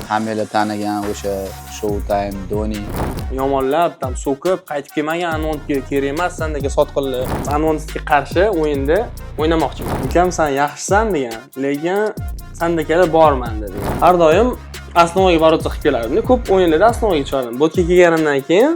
hammalar tanigan o'sha Showtime Doni. Yomonlab, tam so'kib, qaytib kelmagan Anvondga kerak emas, sendagi sotqinli. Anvondga qarshi o'yinda o'ynamoqchiman. Ukam sen yaxshisan degan, lekin sendakada borman dedi. Har doim основаga boroться qilib kelardim. Ko'p o'yinlarda основаga chiqardim. Botga kelganimdan keyin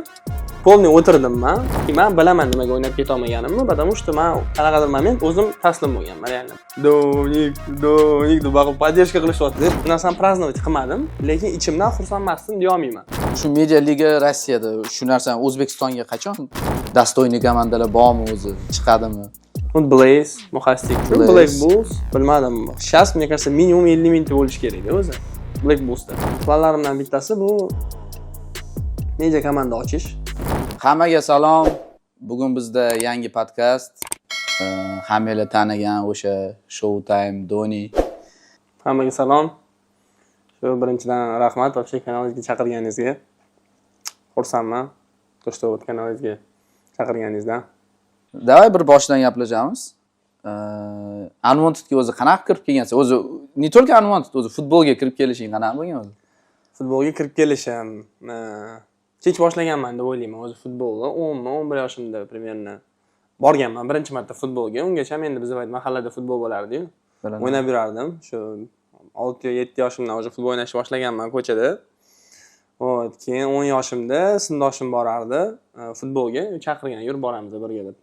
polni o'tirdim men. Men bilaman nimaga o'ynab keta olmaganimni, потому что men qanaqadir moment o'zim taslim bo'lganman, reально. Donik deb baqib поддержка qilishyapti. Bundan ham праздновать qilmadim, lekin ichimdan xursand emasdim deya olmayman. Shu media liga Rossiyada shu narsani O'zbekistonga qachon dostoyniy komandalar bormi o'zi, chiqadimi? Вот Blaze, Muhastik, Black Bulls, bilmadim. Сейчас, мне кажется, minimum 50 mingta bo'lish kerak o'zi. Black Bullsda. Planlarimdan bittasi bu media komanda ochish. Hammaga salom. Bugun bizda yangi podkast. Hammalar tanigan o'sha Showtime Doni. Hammaga salom. Shu birinchidan rahmat вообще kanalingizga chaqirganingizga. Xursandman. To, что вот kanalingizga chaqirganingizdan. Davay bir boshidan gaplashamiz. Unwantedga o'zi qanaqa kirib kelgansiz? O'zi не только Unwanted, o'zi futbolga kirib kelishing qanaqa bo'lgan o'zi? Futbolga kirib kelishim kech boshlaganman deb o'ylayman. O'zi futbolga 10-11 yoshimda примерно borganman birinchi marta futbolga. Ungacha endi bizning mahallada futbol bo'lardi-yu. O'ynab yurardim. Shu 6-7 yoshimdan o'zi futbol o'ynashni boshlaganman ko'chada. Keyin 10 yoshimda sinfdoshim borardi futbolga, chaqirgan, yur boramiz birga deb.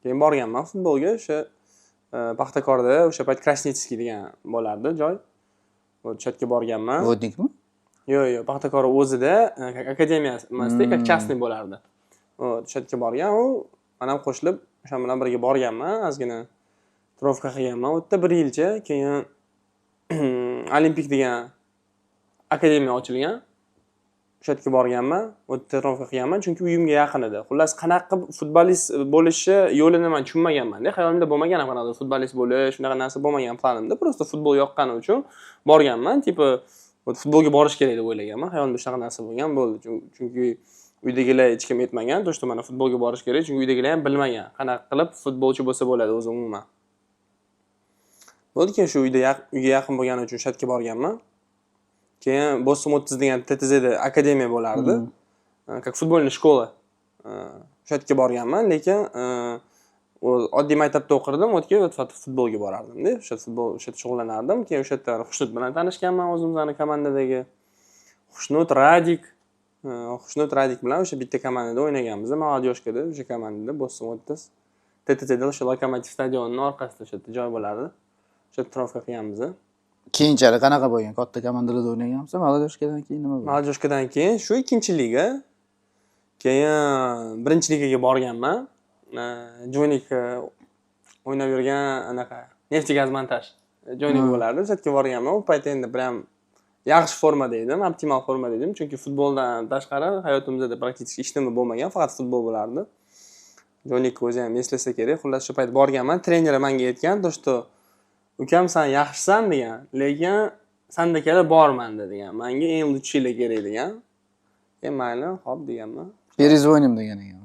Keyin borganman futbolga, o'sha Paxtakorda, o'sha payt Krasnitskiy degan bo'lardi joy. O'sha yerga borganman. Vodnikmi? Yo'q, Paxtakor o'zida akademiyasi emasda, как частный bo'lardi. O'sha yerga borgan, u men ham qo'shilib, o'sha bilan birga borganman, ozgina trofka qilganman. U yerda 1 yilcha, keyin Olimpik degan akademiya ochilgan. O'sha yerga borganman, u yerda trofka qilganman, chunki uyimga yaqin edi. Xullas, qanaqa futbolist bo'lishi yo'lini men tushunmaganman-da. Xayolimda bo'lmagan qanaqa futbolist bo'lish, shunaqa narsa bo'lmagan planimda. Просто futbol yoqqani uchun borganman, tipo futbolga borish kerak deb o'ylaganman. Xayolimda shunaqa narsa bo'lgan bo'ldi. Chunki uydagilar hech kim aytmagan, to, что mana futbolga borish kerak, chunki uydagilar ham bilmagan qanaqa qilib futbolchi bo'lsa bo'ladi o'zi umuman. Bo'ldi-ki, shu uyga yaqin bo'lgani uchun shu yerga borganman. Keyin Bosim 30 degan TTZda akademiya bo'lardi. Как futbolniy shkola. Shu yerga borganman, lekin oddiy maktabda o'qirdim, o'tga futbolga borardim-da. O'sha futbol, o'sha shug'ullanardim. Keyin o'sha yerda Xushnut bilan tanishganman, o'zimizning komandadagi. Xushnut Radik bilan o'sha bitta komandada o'ynaganmiz. Молодёжкада, o'sha komandada Bosim 30. TTZda o'sha Lokomotiv stadionining orqasida o'sha joy bo'lardi. O'sha trofka qilganmiz. Keyinchalik qanaqa bo'lgan? Katta komandalarda o'ynaganmiz. Молодёжкаdan keyin nima bo'ldi? Молодёжкаdan keyin shu 2-liga, keyin 1-ligaga borganman. Jonik o'ynab yurgan anaqa Neftegaz montaj Jonik bo'lardi. O'sha yerga borganman. U payt endi bilan yaxshi formada edim, optimal formada edim, chunki futboldan tashqari hayotimizda praktik hech nima bo'lmagan, faqat futbol bo'lardi. Jonik o'zi ham eslasa kerak. Xullas shu payt borganman. Trener menga aytgan, to, что ukam sen yaxshisan degan, lekin sendakada borman degan. Menga eng lutchilar kerak degan. Mayli, xo'p deganman. Перезвоним degan ekan.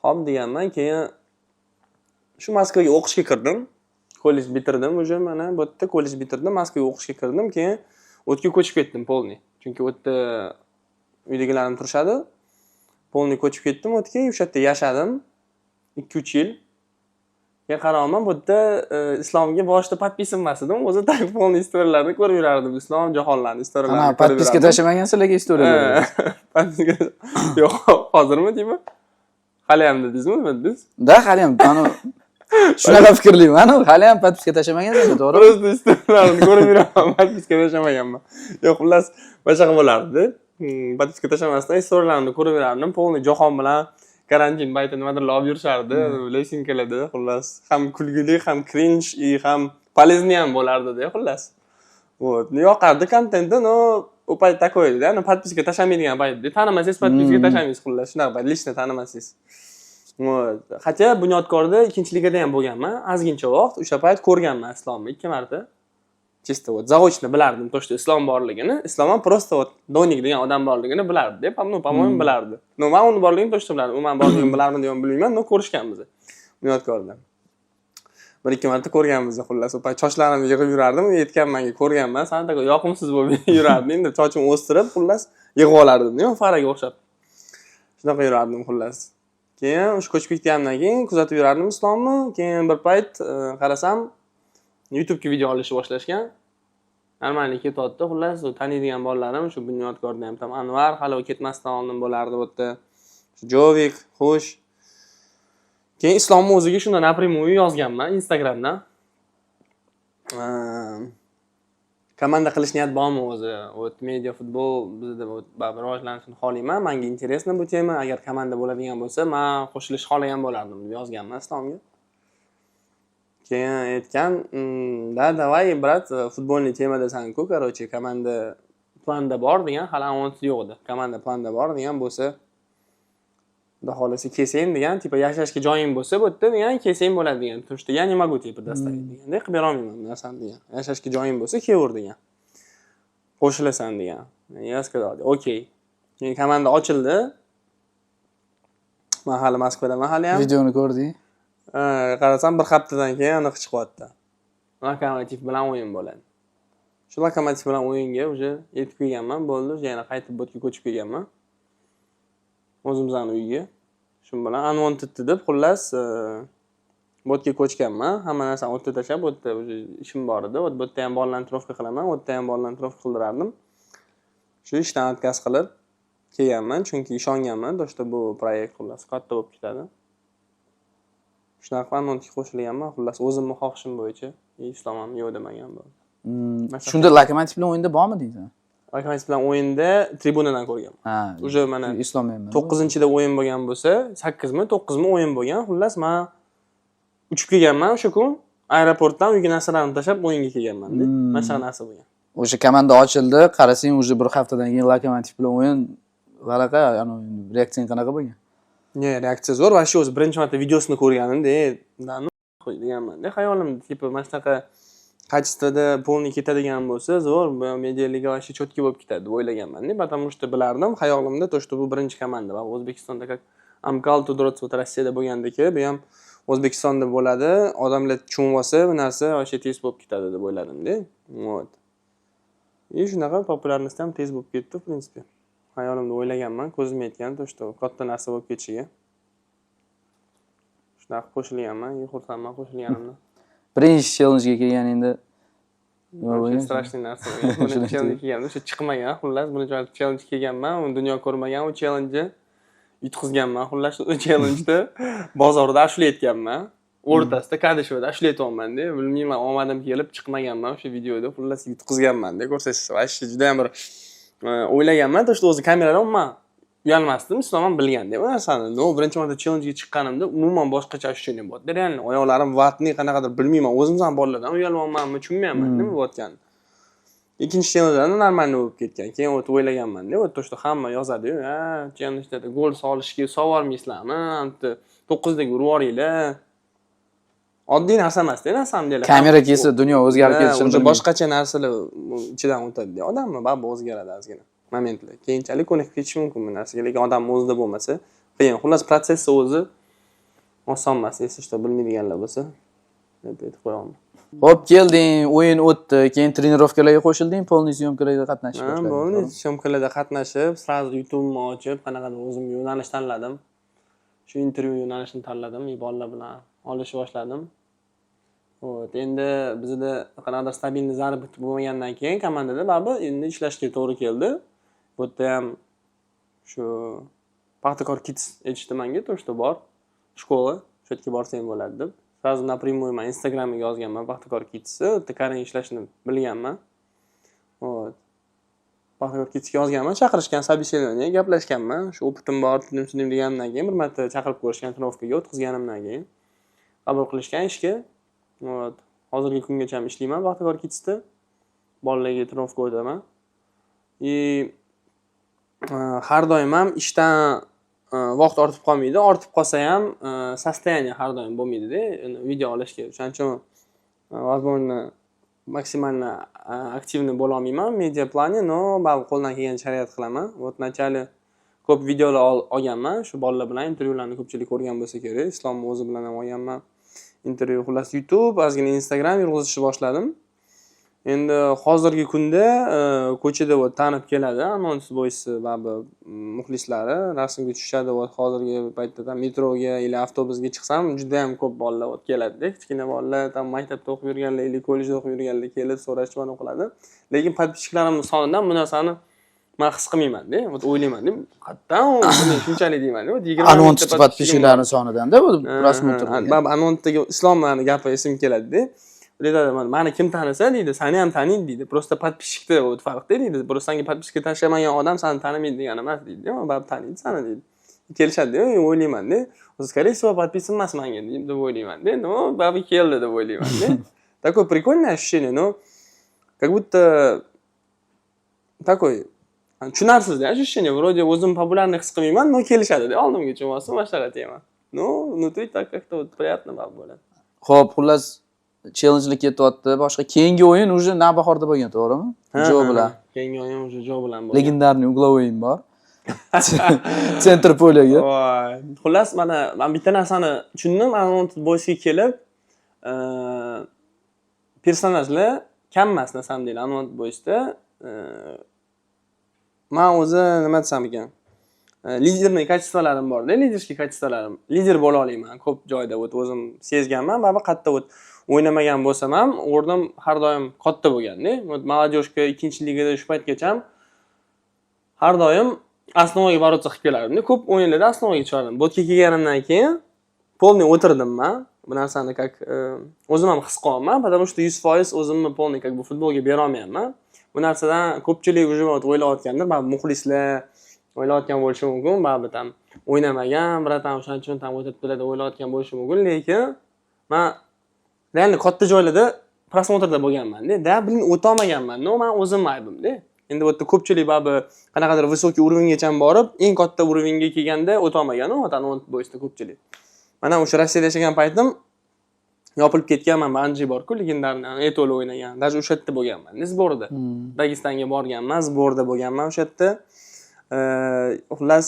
Xo'p deganman. Keyin shu Moskvaga o'qishga kirdim. Kollej bitirdim, уже mana bu yerda kollej bitirdim, Moskvaga o'qishga kirdim, keyin o'tga ko'chib ketdim polniy. Chunki o'tda uydagilarim turishadi. Polniy ko'chib ketdim o'tga, o'sha yerda yashadim 2-3 yil. Keyin qarayman, bu yerda islomga boshida podpisim emas edim, o'zi tak polniy istoriyalarni ko'rib yurardim, islom jahonlarini istoriyalarini ko'rib yurardim. Podpiska tashamagansiz, lekin istoriyalar. Podpiska yo'q, hozirmi deymi? Hali ham dedingizmi, dedingiz? Da, hali ham shunaqa fikrlayman. Hali ham podpiska tashamagansiz, to'g'ri? Просто istoriyalarni ko'rib yuraman, podpiska tashamaganman. Yo'q, xullas, boshqa bo'lardi. Podpiska tashamasdan istoriyalarni ko'rib yurardim, polniy jahon bilan karantin payti nimadir olib yurishardi, lesinkalarda, xullas, ham kulgili, ham cringe, ham полезный ham bo'lardi-da, xullas. Вот, yoqardi kontenti, no, u payt takoy edi-da, no podpiska tashamaydigan paytda. Tanimasangiz podpiska tashamaysiz, xullas, shunaqa payt, lично tanimasangiz. Вот, hatto Bunyodkorda 2-ligada ham bo'lganman, ozgincha vaqt, o'sha payt ko'rganman islomni 2 marta. Чисто вот заочно bilardim, to, что islom borligini, islom ham просто вот Donik degan odam borligini bilardi, deb, по-моему, bilardi. No, men uni borligini to, что bilardim, u men borligini bilardim deb bilmayman, no ko'rishganmiz. Bunyodkorda. bir-ikki marta ko'rganmiz xullas. U payt sochlarimni yig'ib yurardim, yetganmanga ko'rganman. San taka yoqimsiz bo'lib yurardim. Endi sochimni o'stirib, xullas yig'ib olardim-da, faraga o'xshab. Shunaqa yurardim xullas. Keyin o'sha ko'chib ketganimdan keyin kuzatib yurardim Islomni. Keyin bir payt qarasam YouTube'ga video olishni boshlashgan. Normalni ketyapti. Xullas, taniydigan bolalarim shu Bunyodkorda ham tam Anvar hali ketmasdan oldin bo'lardi bu yerda. Jovik, xo'sh. Keyin Islomni o'ziga shunda напрямую yozganman Instagramdan. Komanda qilish niyat bormi o'zi? O't media futbol bizda rivojlanishini xohlayman. Menga интересно bu tema. Agar komanda bo'ladigan bo'lsa, men qo'shilish xohlagan bo'lardim deb yozganman Islomga. Keyin aytgan, "Da, давай, brat, futbolniy temada san-ku, короче, komanda planda bor" degan, hali anons yo'q edi. Komanda planda bor degan bo'lsa, xudo xolasa kelsang degan, tipa yashashga joying bo'lsa, bu yerda degan, kelsang bo'ladi degan. Потому что я не могу типа доставить deganda, qilib bera olmayman bu narsani degan. Yashashga joying bo'lsa, kelaver degan. Qo'shilasan degan. Я сказал, "Okey." Keyin komanda ochildi. Men hali Moskvadaman hali ham. Videoni ko'rding? Qarasam bir haftadan keyin aniq chiqyapti. Lokomotiv bilan o'yin bo'ladi. Shu Lokomotiv bilan o'yinga уже yetib kelganman, bo'ldi. Yana qaytib botga ko'chib kelganman. O'zimizning uyga. Shu bilan Unwanted deb xullas botga ko'chganman. Hamma narsani o'tda tashlab, o'tda ishim bor edi. O'tda ham bolalarni trofka qilaman, o'tda ham bolalarni trofka qildirardim. Shu ishdan отказ qilib kelganman, chunki ishonganman, do'shta bu proyekt xullas katta bo'lib ketadi. Shunaqa qilib qo'shilganman, xullas o'zimning xohishim bo'yicha. Islom ham yo'q demagan bo'ldi. Shunda Lokomotiv bilan o'yinda bormi deysan? Lokomotiv bilan o'yinda tribunadan ko'rganman. Ha, Uje mana Islom ham. 9-da o'yin bo'lgan bo'lsa, 8mi, 9mi o'yin bo'lgan. Xullas men uchib kelganman o'sha kun. Aeroportdan uyga narsalarimni tashlab o'yinga kelganman-da. Mana shunaqa narsa bo'lgan. O'sha komanda ochildi, qarasang уже bir haftadan keyin Lokomotiv bilan o'yin varaqa, ya'ni reaksiyang qanaqa bo'lgan? Ne, reaksiya zo'r. Va shu o'zi birinchi marta videosini ko'rganimda, deganman-da, xayolimda tipa mana shunaqa kачествоda polni ketadigan bo'lsa, zo'r, media liga вообще четкий bo'lib ketadi deb o'ylaganman-da. Потому что bilardim, xayolimda to, что bu birinchi komanda va O'zbekistonda как Amkal Tudrots va Rossiyada bo'lgandek, bu ham O'zbekistonda bo'ladi. Odamlar tushunib olsa, bu narsa вообще tez bo'lib ketadi deb o'yladim-da. Вот. И shunaqa populyarnost ham tez bo'lib ketdi, в принципе. Xayolimda o'ylaganman, ko'zim yetgan, to, что katta narsa bo'lib ketishiga. Shunaqa qo'shilganman, xursandman qo'shilganimdan. Birinchi challenge-ga kelganingda nima bo'lgan? Strashniy narsa bo'lgan. Birinchi challenge kelganimda o'sha chiqmagan, xullas birinchi marta challenge kelganman, uni dunyo ko'rmagan, u challenge yutqizganman. Xullas u challenge-da bozorda ashlayotganman. O'rtasida kadishvoda ashlayotganman-da. Bilmayman, omadim kelib chiqmaganman o'sha videoda, xullas yutqizganman-da. Ko'rsangiz, вообще juda ham bir o'ylaganman, to, что o'zi kameradan umuman uyalmasdim, Islom ham bilganda bu narsani. No, birinchi marta challenge-ga chiqqanimda umuman boshqacha ощущение bo'ldi. Real oyoqlarim vatni qanaqadir bilmayman, o'zim ham bolalardan uyalyapmanmi, tushunmayman nima bo'layotganini. Ikkinchi challenge normalni bo'lib ketgan. Keyin o'tib o'ylaganman-da, o'tda что hamma yozadi-yu, ha, challenge-da gol solishga savormaysizlarmi? 9 daga urib yuboringlar. Oddiy narsa emas-da, na samom деле. Kamera kelsa dunyo o'zgarib ketishini o'sha boshqacha narsalar ichidan o'tadi. Odammi baribir o'zgaradi ozgina momentlar. Keyinchalik ko'nikib ketish mumkin bu narsaga, lekin odam o'zida bo'lmasa, qiyin. Xullas protsessi o'zi oson emas, eshitishda bilmaydiganlar bo'lsa, deb aytib qo'yaman. Xo'p, kelding, o'yin o'tdi, keyin trenirovkalarga qo'shilding, polniy syomkalarga qatnashib boshlading. Ha, polniy syomkalarda qatnashib, sразу YouTube'ni ochib, qanaqadir o'zim yo'nalish tanladim. Shu intervyu yo'nalishini tanladim, bolalar bilan olishni boshladim. Xo'p, endi bizda qanaqadir stabilniy zarobat bo'lmagandan keyin komandada baribir endi ishlashga to'g'ri keldi. Bu yerda ham shu Paxtakor Kids aytishdi menga, to, что bor, shkola, shu yerga borsang bo'ladi deb. Sразу напрямую men Instagramga yozganman Paxtakor Kidsni, u yerda Karin ishlashni bilganman. Xo'p. Paxtakor Kidsga yozganman, chaqirishgan, собеседование gaplashganman. Shu o'pitim bor, tudim degandan keyin bir marta chaqirib ko'rishgan, trofkaga o'tkazganimdan keyin qabul qilishgan ishga. Xo'p. Hozirgi kungacha ham ishlayman Paxtakor Kidsda. Bolalarga trofka o'taman. Har doim ham ishdan vaqt ortib qolmaydi. Ortib qolsa ham состояние har doim bo'lmaydi-da, video olishga. Shuning uchun возможно maksimalni aktivniy bo'la olmayman media plani, но baribir qo'ldan kelgancha harakat qilaman. Вот начале ko'p videolar olganman, shu bolalar bilan intervyularni ko'pchilik ko'rgan bo'lsa kerak. Islom o'zi bilan ham olganman. intervyu, xullas YouTube, ozgina Instagram yurg'izishni boshladim. Endi hozirgi kunda ko'chada tanib keladi Anons Boys baribir muxlislari, rasmga tushishadi. Hozirgi paytda metroga yoki avtobusga chiqsam juda ham ko'p bolalar keladi-da. Kichkina bolalar, maktabda o'qib yurganlar yoki kollejda o'qib yurganlar kelib so'rashmani qiladi. Lekin podpischiklarim sonidan bu narsani men his qilmayman-da. O'ylayman-da, qattan buni shunchalik deyman-da. 20 Anons podpischiklarini sonidan-da bu prosmotr. Baribir Anonsdagi Islom gapi esim keladi-da. Deydi, meni kim tanisa deydi, seni ham taniydi deydi. Prosta podpishchikda farqda deydi. Prosta senga podpishka tashlamagan odam seni tanimaydi degani emas deydi. Men baribir taniydi seni deydi. Kelishadi-da, o'ylayman-da. O'zi скорее всего подписан emas menga deb o'ylayman-da. No, baribir keldi deb o'ylayman-da. Такое прикольное ощущение, но как будто такой tushunarsiz-da ощущение. Вроде o'zim populyarni his qilmayman, но kelishadi-da. Oldimga cho'masa masharat yeyman. No, внутри так как-то вот приятно bo'ladi. Xo'p, xullas challenge'lik ketyapti. Boshqa keyingi o'yin уже Navbahorda bo'lgan, to'g'rimi? Jo bilan. Keyingi o'yin уже Jo bilan bo'lgan. Legendarniy uglovoyim bor. Center polyaga. Voy. Xullas men bitta narsani tushundim. Anons Boysga kelib, personajlar kam emas, na samom деле. Anons Boysda men o'zi nima desam ekan? Liderlik kачестволарim bor-da, liderskiy kачестволарим. Lider bo'la olaman ko'p joyda o'zim sezganman. Baribir qayerda o'ynamagan bo'lsam ham, o'rnim har doim katta bo'lgan-da. Молодежька 2-ligada shu paytgacha har doim основаga boroться qilib kelardim. Ko'p o'yinlarda основаga chiqardim. Botga kelganimdan keyin polniy o'tirdim men. Bu narsani как o'zim ham his qilaman, потому что 100% o'zimni polniy как bu futbolga bera olmayapman. Bu narsadan ko'pchilik уже o'ylayotgandir, baribir muxlislar o'ylayotgan bo'lishi mumkin, baribir ham o'ynamagan, biratan o'shaning uchun ham o'tib keladi o'ylayotgan bo'lishi mumkin, lekin men reально katta joylarda prosmotrda bo'lganman-da. Bilin o'ta olmaganman. No, men o'zim aybimda. Endi bu yerda ko'pchilik baribir qanaqadir высокий уровеньgacha borib, eng katta уровеньga kelganda o'ta olmagan-u, Anons Boysda ko'pchilik. Mana o'sha Rossiyada yashagan paytim yopilib ketganman, Anji bor-ku, legendarniy Etol o'ynagan. Даже o'sha yerda bo'lganman. Sborda. Dagestonga borganman, Sborda bo'lganman o'sha yerda. Xullas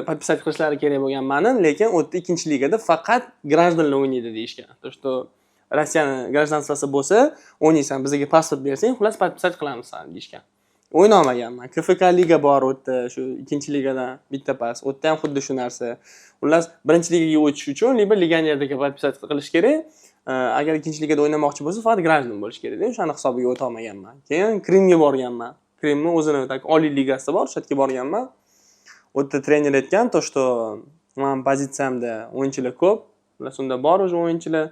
подписать qilishlari kerak bo'lgan meni, lekin o'tda 2-ligada faqat гражданlar o'ynaydi deyishgan. То что Rossiyani гражданствоsi bo'lsa, o'ynaysan, bizga pasport bersang, xullas подписать qilamiz san deyishgan. O'yna olmaganman. KFK liga bor o'tda, shu 2-ligadan bitta pas. O'tda ham xuddi shu narsa. Xullas 1-ligaga o'tish uchun liba legionerlarga подписать qilish kerak. Agar 2-ligada o'ynamoqchi bo'lsa, faqat граждан bo'lish kerak. O'shani hisobiga o'ta olmaganman. Keyin Krimga borganman. Krimni o'zini oliy ligasi bor, o'sha yerga borganman. O'tda trener aytgan, to что men pozitsiyamda o'yinchilar ko'p. Ular unda bor o'sha o'yinchilar.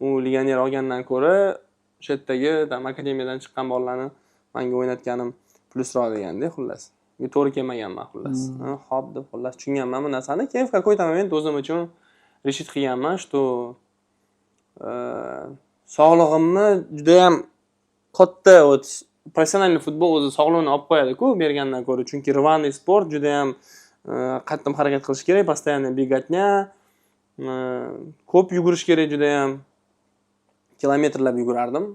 U legioner olgandan ko'ra o'sha yerdagi akademiyadan chiqqan bolalarni menga o'ynatganim plusroq deganda, xullas. Menga to'g'ri kelmaganman, xullas. Xo'p deb xullas tushunganman bu narsani. Keyin в какой-то момент o'zim uchun решить qilganman, что sog'lig'imni juda ham katta professional futbol o'zi sog'lig'ini olib qo'yadi-ku bergandan ko'ra, chunki rivaniy sport juda ham qattiq harakat qilish kerak, постоянно беготня, ko'p yugurish kerak, juda ham kilometrlab yugurardim.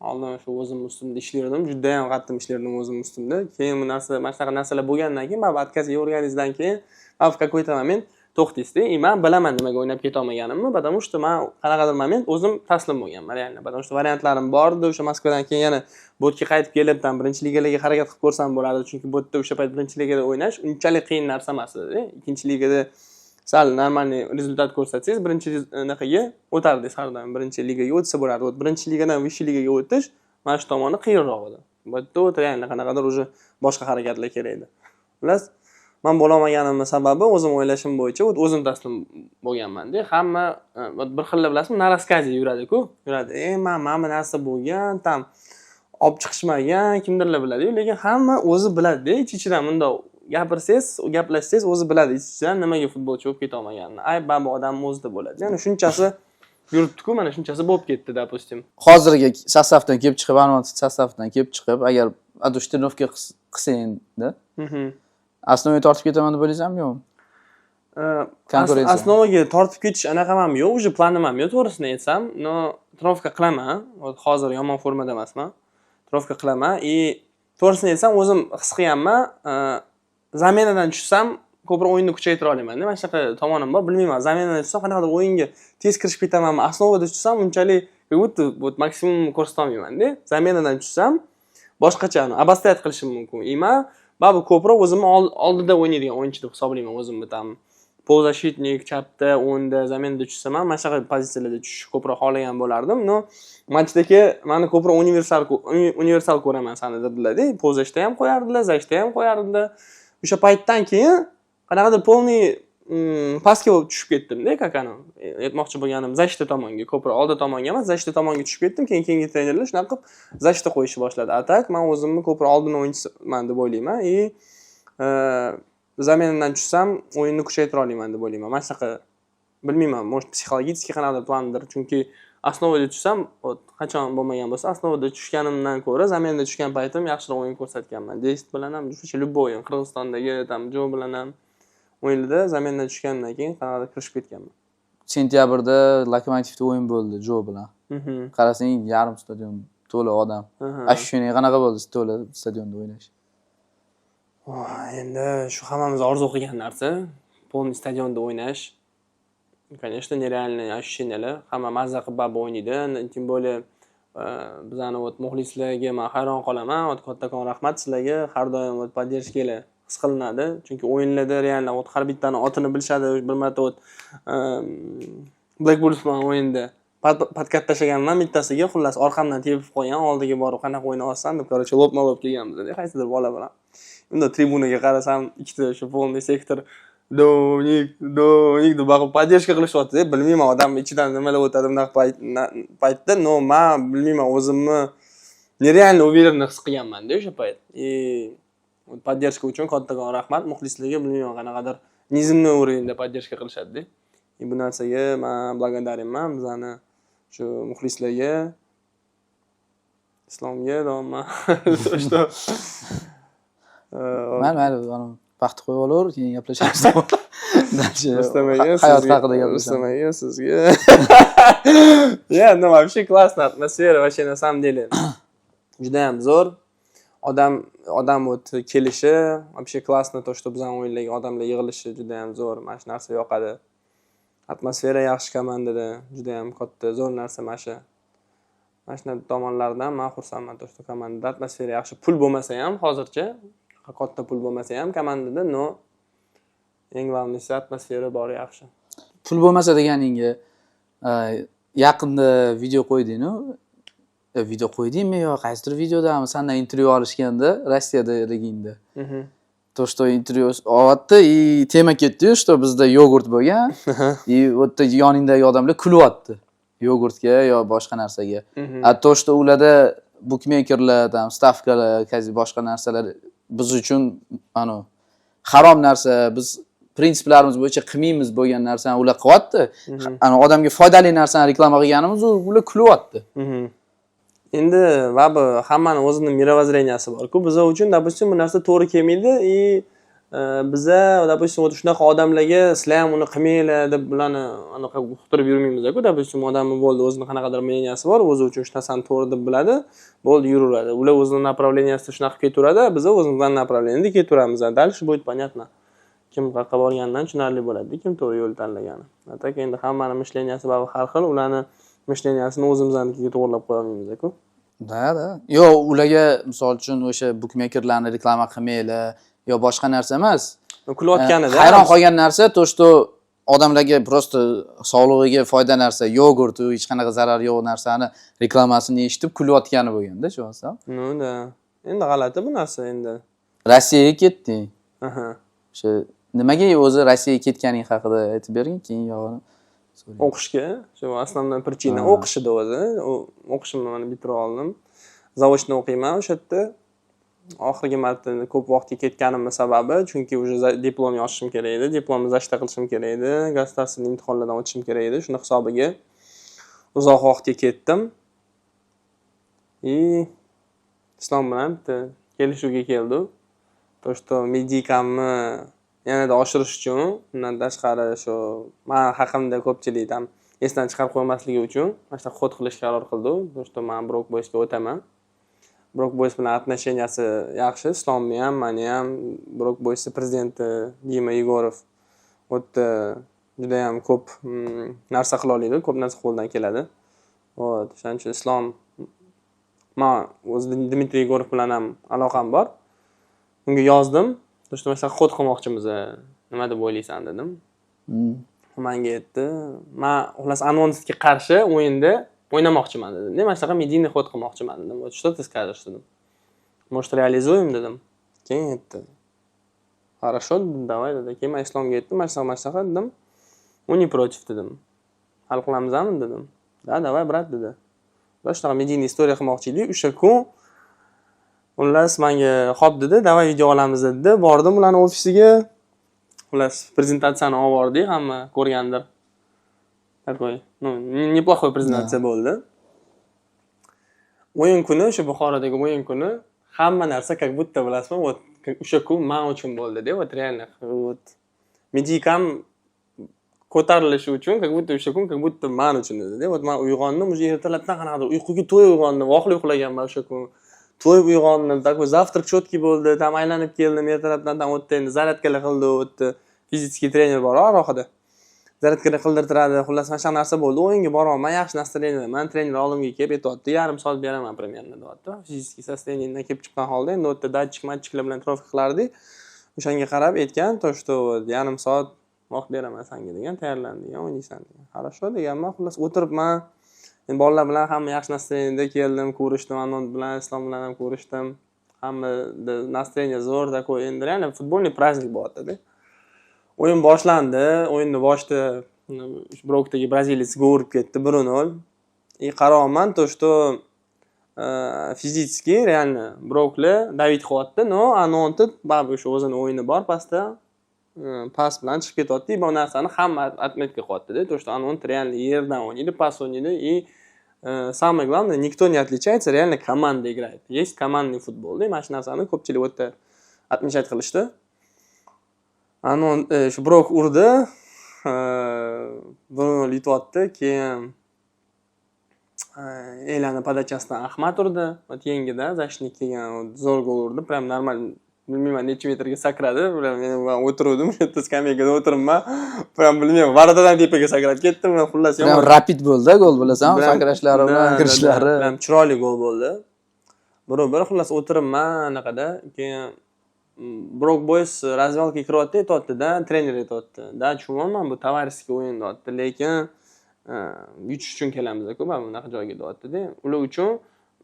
Oldin shu o'zim ustimda ishlardim, juda ham qattiq ishlardim o'zim ustimda. Keyin bu narsa, mana shunaqa narsalar bo'lgandan keyin, men отказ o'rganganingizdan keyin, в какой-то момент to'xtaysizda. Men bilaman nimaga o'ynab keta olmaganimni, потому что men qanaqadir moment o'zim taslim bo'lganman, reально. Потому что variantlarim bor edi. O'sha Moskvadan keyin yana botga qaytib kelib, 1-ligaga harakat qilib ko'rsam bo'lardi, chunki botda o'sha payt 1-ligada o'ynash unchalik qiyin narsa emas edi. 2-ligada sal normalniy rezultat ko'rsatsangiz, 1-naqaga o'tardingiz har doim. 1-ligaga o'tsa bo'lardi. 1-ligadan 5-ligaga o'tish mana shu tomoni qiyinroq edi. Botda o'tirgan qanaqadir o'sha boshqa harakatlar kerak edi. Xullas, men bo'la olmaganimning sababi o'zim o'ylashim bo'yicha o'zim taslim bo'lganman-da. Hamma bir xil bilasizmi, naraskaziya yuradi-ku. Yuradi. Men bu narsa bo'lgan, tam olib chiqishmagan, kimdirlar biladi, lekin hamma o'zi biladi-da, ichidan bunda gapirsangiz, gaplashsangiz o'zi biladi ichidan nimaga futbolchi bo'lib keta olmaganini. Ayb odamning o'zida bo'ladi. Ya'ni shunchasi yuribdi-ku, mana shunchasi bo'lib ketdi, допустим. Hozirgi sostavdan kelib chiqib, Anons sostavdan kelib chiqib, agar adushtировка qilsang-da, Основаga tortib ketaman deb o'ylaysizmi, yo'qmi? Основаga tortib ketish anaqa ham yo'q, уже planim ham yo'q, to'g'risini aytsam. No, trofka qilaman. Hozir yomon formada emasman. Trofka qilaman. To'g'risini aytsam, o'zim his qilganman. Zaminadan tushsam ko'proq o'yinni kuchaytira olaman-da. Mana shunaqa tomonim bor. Bilmayman, zaminada tushsam qanaqadir o'yinga tez kirishib ketamanmi, основада tushsam unchalik вот maksimum ko'rsata olmayman-da. Zaminadan tushsam boshqacha обострять qilishim mumkin. Men baribir ko'proq o'zimni oldida o'ynaydigan o'yinchi deb hisoblayman o'zimni tam. Polzashitnik, chapda, o'ngda, zaminda tushsam ham mana shunaqa pozitsiyalarda tushishni ko'proq xohlagan bo'lardim. No, matchdagi meni ko'proq universal ko'raman sani dedilar-da. Polzashda ham qo'yardilar, zashda ham qo'yardilar. O'sha paytdan keyin qanaqadir polniy pastga bo'lib tushib ketdim-da, kakani. Aytmoqchi bo'lganim zashda tomonga, ko'proq oldi tomonga emas, zashda tomonga tushib ketdim. Keyingi trenerlar shunaqa qilib zashda qo'yishni boshladi. Atak men o'zimni ko'proq oldin o'yinchiman deb o'ylayman. Zamindan tushsam o'yinni kuchaytira olaman deb o'ylayman. Mana shunaqa bilmayman, может psixologический qanaqadir plandir. Chunki основада tushsam, qachon bo'lmagan bo'lsa, основада tushganimdan ko'ra zaminda tushgan paytim yaxshiroq o'yin ko'rsatganman. Dest bilan ham juda любой o'yin, Qirg'izistondagi tam Jo bilan ham o'yinlarda zamindan tushgandan keyin qanaqadir kirishib ketganman. Sentyabrda Lokomotivda o'yin bo'ldi Jo bilan. Qarasang, yarim stadion to'la odam. Ощущение qanaqa bo'ldi to'la stadionda o'ynash? Endi shu hammamiz orzu qilgan narsa, полный stadionda o'ynash. Конечно, нереальные ощущениялар. Hamma mazza qilib baribir o'ynaydi. Tем более bizani muxlislarga men hayron qolaman. Kattakon rahmat sizlarga. Har doim podдержкаlar his qilinadi. Chunki o'yinlarda realni har bittani otini bilishadi. Bir marta Black Bullsman o'yinda podkat tashlaganman bittasiga, xullas orqamdan tepib qo'ygan, oldiga borib qanaqa o'ynayapsan deb, короче, lopma-lop kelganmiz. Qaysidir bola bilan. Unda tribunaga qarasam, ikkita shu polniy sektor donik deb baqib podдержка qilishyapti. Bilmayman odam ichidan nimalar o'tadi bunaqa paytda, no, men bilmayman, o'zimni nerealni уверенный his qilganman-da o'sha payt. Podдержка uchun kattakon rahmat muxlislarga, bilmayman qanaqadir nizimniy уровеньda podдержка qilishadi-da. Bu narsaga men благодаренman bizani shu muxlislarga, islomga, domma. Что Mayli, vaqt qo'yib olaver, keyin gaplashamiz. Hayot haqida gaplashamiz sizga. Ya, no, вообще классная атмосфера, вообще на самом деле. Juda ham zo'r. Odam kelishi, вообще классно то, что bizning o'yinlarga odamlar yig'ilishi juda ham zo'r. Mana shu narsa yoqadi. Atmosfera yaxshi komandada, juda ham katta zo'r narsa mana shu. Mana shu tomonlardan men xursandman, to, что komandada atmosfera yaxshi. Pul bo'lmasa ham hozircha, katta pul bo'lmasa ham komandada, no, eng главныйsi atmosfera bor yaxshi. Pul bo'lmasa deganingga yaqinda video qo'yding-ku. Video qo'ydingmi yo qaysidir videodami sendan intervyu olishganda Rossiyadaligingda. То, что intervyu olatdi, tema ketdi-yu, что bizda yogurt bo'lgan. O'tda yoningdagi odamlar kulyapti. Yogurtga yo boshqa narsaga. To, что ularda bookmakerlar, stavkalar, boshqa narsalar biz uchun harom narsa, biz prinsiplarimiz bo'yicha qilmaymiz bo'lgan narsani ular qilyapti. Odamga foydali narsani reklama qilganimiz ular kulyapti. Endi baribir hammani o'zining mirovozreniyasi bor-ku. Biz uchun, допустим, bu narsa to'g'ri kelmaydi. Biza, допустим, shunaqa odamlarga sizlar ham uni qilmanglar deb bularni anaqa uqtirib yurmaymiz-ku. Допустим, odamni bo'ldi, o'zining qanaqadir мненияsi bor, o'zi uchun shu narsani to'g'ri deb biladi, bo'ldi yuraveradi. Ular o'zining направлениясida shunaqa ketaveradi, biz o'zimizdan направленияda ketaveramiz. Дальше будет понятно. Kim qayerga borganidan tushunarli bo'ladi, kim to'g'ri yo'l tanlagani. Atak endi hammaning mishleniyasi baribir har xil, ularni mishleniyasini o'zimiznikiga to'g'rilab qo'ya olmaymiz-ku. Da. Yo, ularga misol uchun o'sha bookmakerlarni reklama qilmanglar yo boshqa narsa emas. Kulayotganida hayron qolgan narsa to, что odamlarga просто sog'lig'iga foyda narsa, yogurt, hech qanaqa zarar yo'q narsani reklamasini eshitib kulayotgani bo'lganda, shu asab. Da. Endi g'alati bu narsa endi. Rossiyaga ketding. O'sha nimaga o'zi Rossiyaga ketganing haqida aytib bering, keyin yog'ini o'qishga, shu asosiy причина o'qishida o'zi. O'qishimni mana bitirib oldim. Zavodda o'qiyman o'sha yerda. Oxirgi marta ko'p vaqtga ketganimning sababi, chunki уже diplom yozishim kerak edi, diplomni zashta qilishim kerak edi, gosdarstvenniy imtihonlardan o'tishim kerak edi. Shuni hisobiga uzoq vaqtga ketdim. Islom bilan kelishuvga keldik. То, что medikamni yanada oshirish uchun, undan tashqari shu men haqimda ko'pchilikdan esdan chiqarib qo'ymasligi uchun mana shu xod qilishga qaror qildik. То, что men brok bo'yishga o'taman. Brok Boys bilan отношенияsi yaxshi. Islomni ham, meni ham, Brok Boys prezidenti Dima Yegorov u yerda juda ham ko'p narsa qila oladi, ko'p narsa qo'ldan keladi. O'shaning uchun Islom men o'zi Dmitriy Yegorov bilan ham aloqam bor. Unga yozdim. To'shta masalan xod qilmoqchimiz. Nima deb o'ylaysan dedim. Menga aytdi, men xullas anonsga qarshi o'yinda o'ynamoqchiman dedim. Mana shunaqa medийный xod qilmoqchiman dedim. Что ты скажешь dedim. Может реализуем dedim. Keyin aytdi. Хорошо, давай dedi. Keyin men Islomga aytdim, mana shunaqa dedim. U не против dedim. Hal qilamizmi dedim. Da, давай брат dedi. Shunaqa medийный istoriya qilmoqchi edik. O'sha kun xullas menga xo'p dedi, давай video olamiz dedi. Bordim ularning ofisiga. Xullas prezentatsiyani olib bordik, hamma ko'rgandir. Такой, неплохой prezentatsiya bo'ldi. O'yin kuni, o'sha Buxorodagi o'yin kuni hamma narsa как будто bilasizmi, o'sha kun men uchun bo'ldi-da, реально. Medikam ko'tarilishi uchun как будто o'sha kun как будто men uchun edi-da. Men uyg'ondim, o'sha ertalabdan qanaqadir uyquga to'yib uyg'ondim, voqli uxlaganman o'sha kun. To'yib uyg'ondim, такой завтрак четкий bo'ldi, tam aylanib keldim, ertalabdan o'tdi, endi zaryadkalar qildi, o'tdi. Fizический trener bor orqada. Zaryadkalar qildirtiradi, xullas mana shu narsa bo'ldi. O'yinga boraman, yaxshi настроение. Men trener oldimga kelib aytibdi, yarim soat beraman примерно deyapti. Fizический состояниеdan kelib chiqqan holda endi o'tda datchik-matchiklar bilan trofik qilardik. O'shanga qarab aytgan, to что yarim soat vaqt beraman senga degan, tayyorlanding, o'ynaysan degan. Хорошо deganman, xullas o'tiribman. Men bolalar bilan hamma yaxshi настроениеda keldim, ko'rishdim, Anon bilan, Islom bilan ham ko'rishdim. Hamma настроение zo'r, такой endi reально futbolniy праздник bo'lyapti-da. O'yin boshlandi. O'yinni boshida Brokdagi brazilец gol urib ketdi 1-0. Qarayman, to что fizически реально Brokli David qilyapti, no, Anonti baribir o'sha o'zini o'yini bor pastda. Pas bilan chiqib ketyapti. Bu narsani hamma отметка qilyapti-da. То, что Anonti реально yerdan o'ynaydi, pas o'ynaydi и самое главное, никто не отличается, реально команда играет. Есть командный футбол. Mana shu narsani ko'pchilik o'tda отмечать qilishdi. Anon shu Brok urdi. Buni yutyapti, keyin Elani podachasidan Ahmad urdi. Yengida защитник kelgan zo'r gol urdi. Prям normal, bilmayman necha metrga sakradi. Men o'tirdim, shu yerda skameykada o'tiribman. Prям bilmayman, varadadan tepaga sakrab ketdim. Xullas yomon rapid bo'ldi, gol bilasan, sakrashlari bilan kirishlari. Prям chiroyli gol bo'ldi. Bir xullas o'tiribman anaqada, keyin Brok Boys razvalkaga kiryapti, aytayapti-da, trener aytayapti. Da, tushunmayman, bu tovarishskiy o'yin deyapti, lekin yutish uchun kelamiz-ku, mana bunaqa joyga deyapti-da. Ular uchun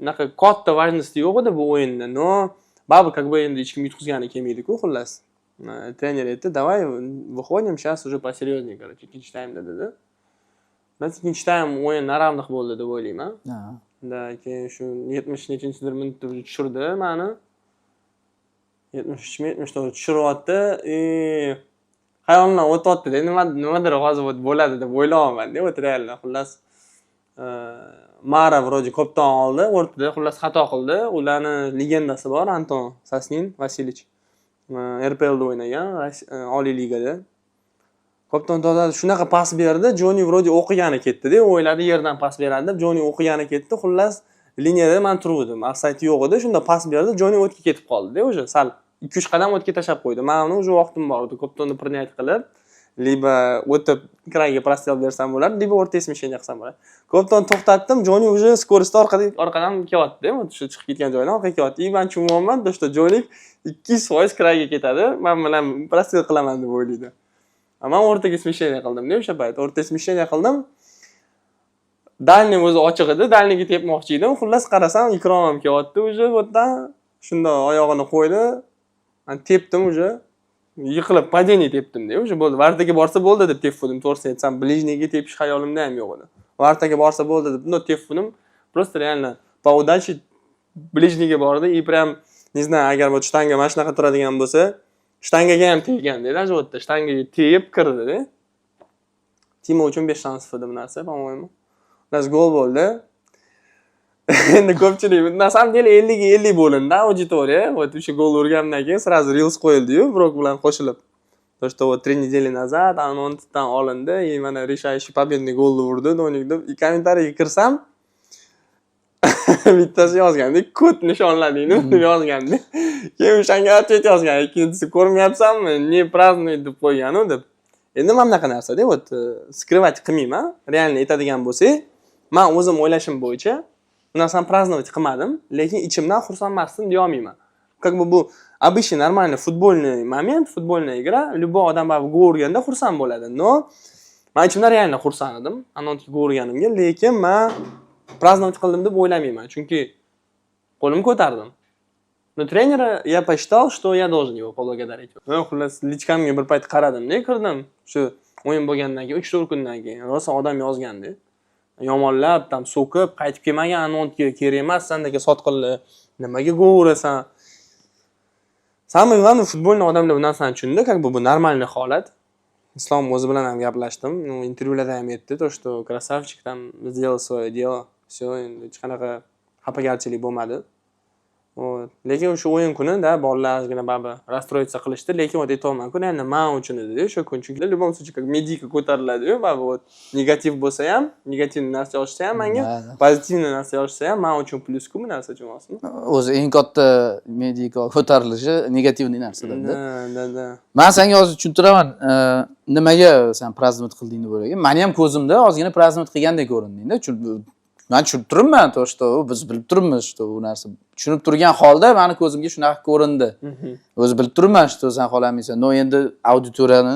unaqa katta важности yo'q edi bu o'yinda. No, baribir как бы endi hech kim yutqizgani kelmaydi-ku, xullas. Trener aytdi, "Давай, выходим, сейчас уже посерьезнее, короче, ikkinchi taymda" dedi. Men ikkinchi taym o'yin naramliq bo'ldi deb o'ylayman. Da, keyin shu 70-nechinchidir minutda tushirdi meni. 73-74 tushiryapti. Xayolimdan o'tyapti-da, nimadir hozir bo'ladi deb o'ylayapman-da, real. Xullas Mara вроде ko'pdan oldi, o'rtada xullas xato qildi. Ularni legendasi bor, Anton Sasnin Vasilich. RPL da o'ynagan, Oliy ligada. Ko'pdan tozadi, shunaqa pas berdi, Joni вроде o'qigani ketdi-da, o'yladi yerdan pas beradi deb, Joni o'qigani ketdi. Xullas liniyada men turuvdim. Offside yo'q edi, shunda pas berdi, Joni o'tga ketib qoldi-da, o'sha sal 2-3 qadam o'tga tashab qo'ydi. Men uni o'sha vaqtim bor edi, ko'pdan принять qilib, liba o'tib kraga прострел bersam bo'lar, liba o'rta смещение qilsam bo'lar. Ko'pdan to'xtatdim, Joni o'sha skorosti orqadan kelyapti, o'sha chiqib ketgan joydan orqaga kelyapti. Men tushunmayman, to что Joni 200% kraga ketadi, men bilan прострел qilaman deb o'ylaydi. Men o'rtaga смещение qildim-da, o'sha payt o'rta смещение qildim. Dalning o'zi ochiq edi, dalniga tepmoqchi edim. Xullas qarasam, Ikrom kelyapti o'sha o'tdan. Shunda oyog'ini qo'ydi. Men tepdim o'sha. Yiqilib padeniya tepdim-da, o'sha bo'ldi. Vartaga borsa bo'ldi deb tepdim. To'g'risini aytsam, blижнийga tepish xayolimda ham yo'q edi. Vartaga borsa bo'ldi deb buni tepdim. Просто реально по удаче ближнийga bordi. И прям, не знаю, agar bu shtanga mana shunaqa turadigan bo'lsa, shtangaga ham teggan-da, o'sha shtangaga tegib kirdi-da. Timo uchun 5-0 edi bu narsa, по-моему. Nas gol bo'ldi. Endi ko'pchilik, na samom деле 50-50 bo'lindi, auditoriya. O'sha gol urgandan keyin сразу reels qo'yildi-yu, Brok bilan qo'shilib. То что 3 недели назад Anontidan olindi, и mana решающий победный golni urdi, do'nik deb kommentariyaga kirsam, bittasi yozganda kod nishonladingmi deb yozganda. Keyin o'shanga ответ yozgan. Ikkinchisi ko'rmayapsanmi? Ne празднует deb qo'ygan-u deb. Endi mana bunaqa narsa-da, вот скрывать qilmayman. Realni aytadigan bo'lsak, men o'zim o'ylashim bo'yicha bu narsani праздновать qilmadim, lekin ichimdan xursand emasdim deya olmayman. Как бы bu обычный нормальный футбольный момент, футбольная игра, любой odam baribir gol urganda xursand bo'ladi. Но men ichimdan realni xursand edim, anonki gol urganimga, lekin men праздновать qildim deb o'ylamayman, chunki qo'limni ko'tardim. Но тренера я посчитал, что я должен его поблагодарить. Xullas, lichkamga bir payt qaradim-da, kirdim. Shu o'yin bo'lgandan keyin 3-4 kundan keyin rosa odam yozgandi. Yomonlab, tam so'kib, qaytib kelmagan anonga kerak emas, sendagi sotqinli, nimaga gol urasan? Самое главное, футбольный odamlar bu narsani tushundi, как бы bu нормальный holat. Islom o'zi bilan ham gaplashdim. Intervyularda ham aytdi, то что красавчик там сделал свое дело. Всё, endi hech qanaqa xafagarchilik bo'lmadi. Lekin o'sha o'yin kunida bolalar ozgina baribir расстроиться qilishdi, lekin o'ta aytolmayman-ku, endi men uchun edi o'sha kun. Chunki в любом случае как medika ko'tariladi-yu, baribir вот negativ bo'lsa ham, negativniy narsa yozsa ham menga, pozitivniy narsa yozsa ham men uchun plyus-ku bu narsa tushunasizmi? O'zi eng katta medika ko'tarilishi negativniy narsadan-da. Da. Men senga hozir tushuntiraman, nimaga sen праздновать qilding deb o'ylagan. Meni ham ko'zimda ozgina праздновать qilgandek ko'rinding-da. Men tushunib turibman, to что biz bilib turibmiz, что bu narsa tushunib turgan holda meni ko'zimga shunaqa ko'rindi. O'zi bilib turibman, что sen xohlamaysan. No endi auditoriyani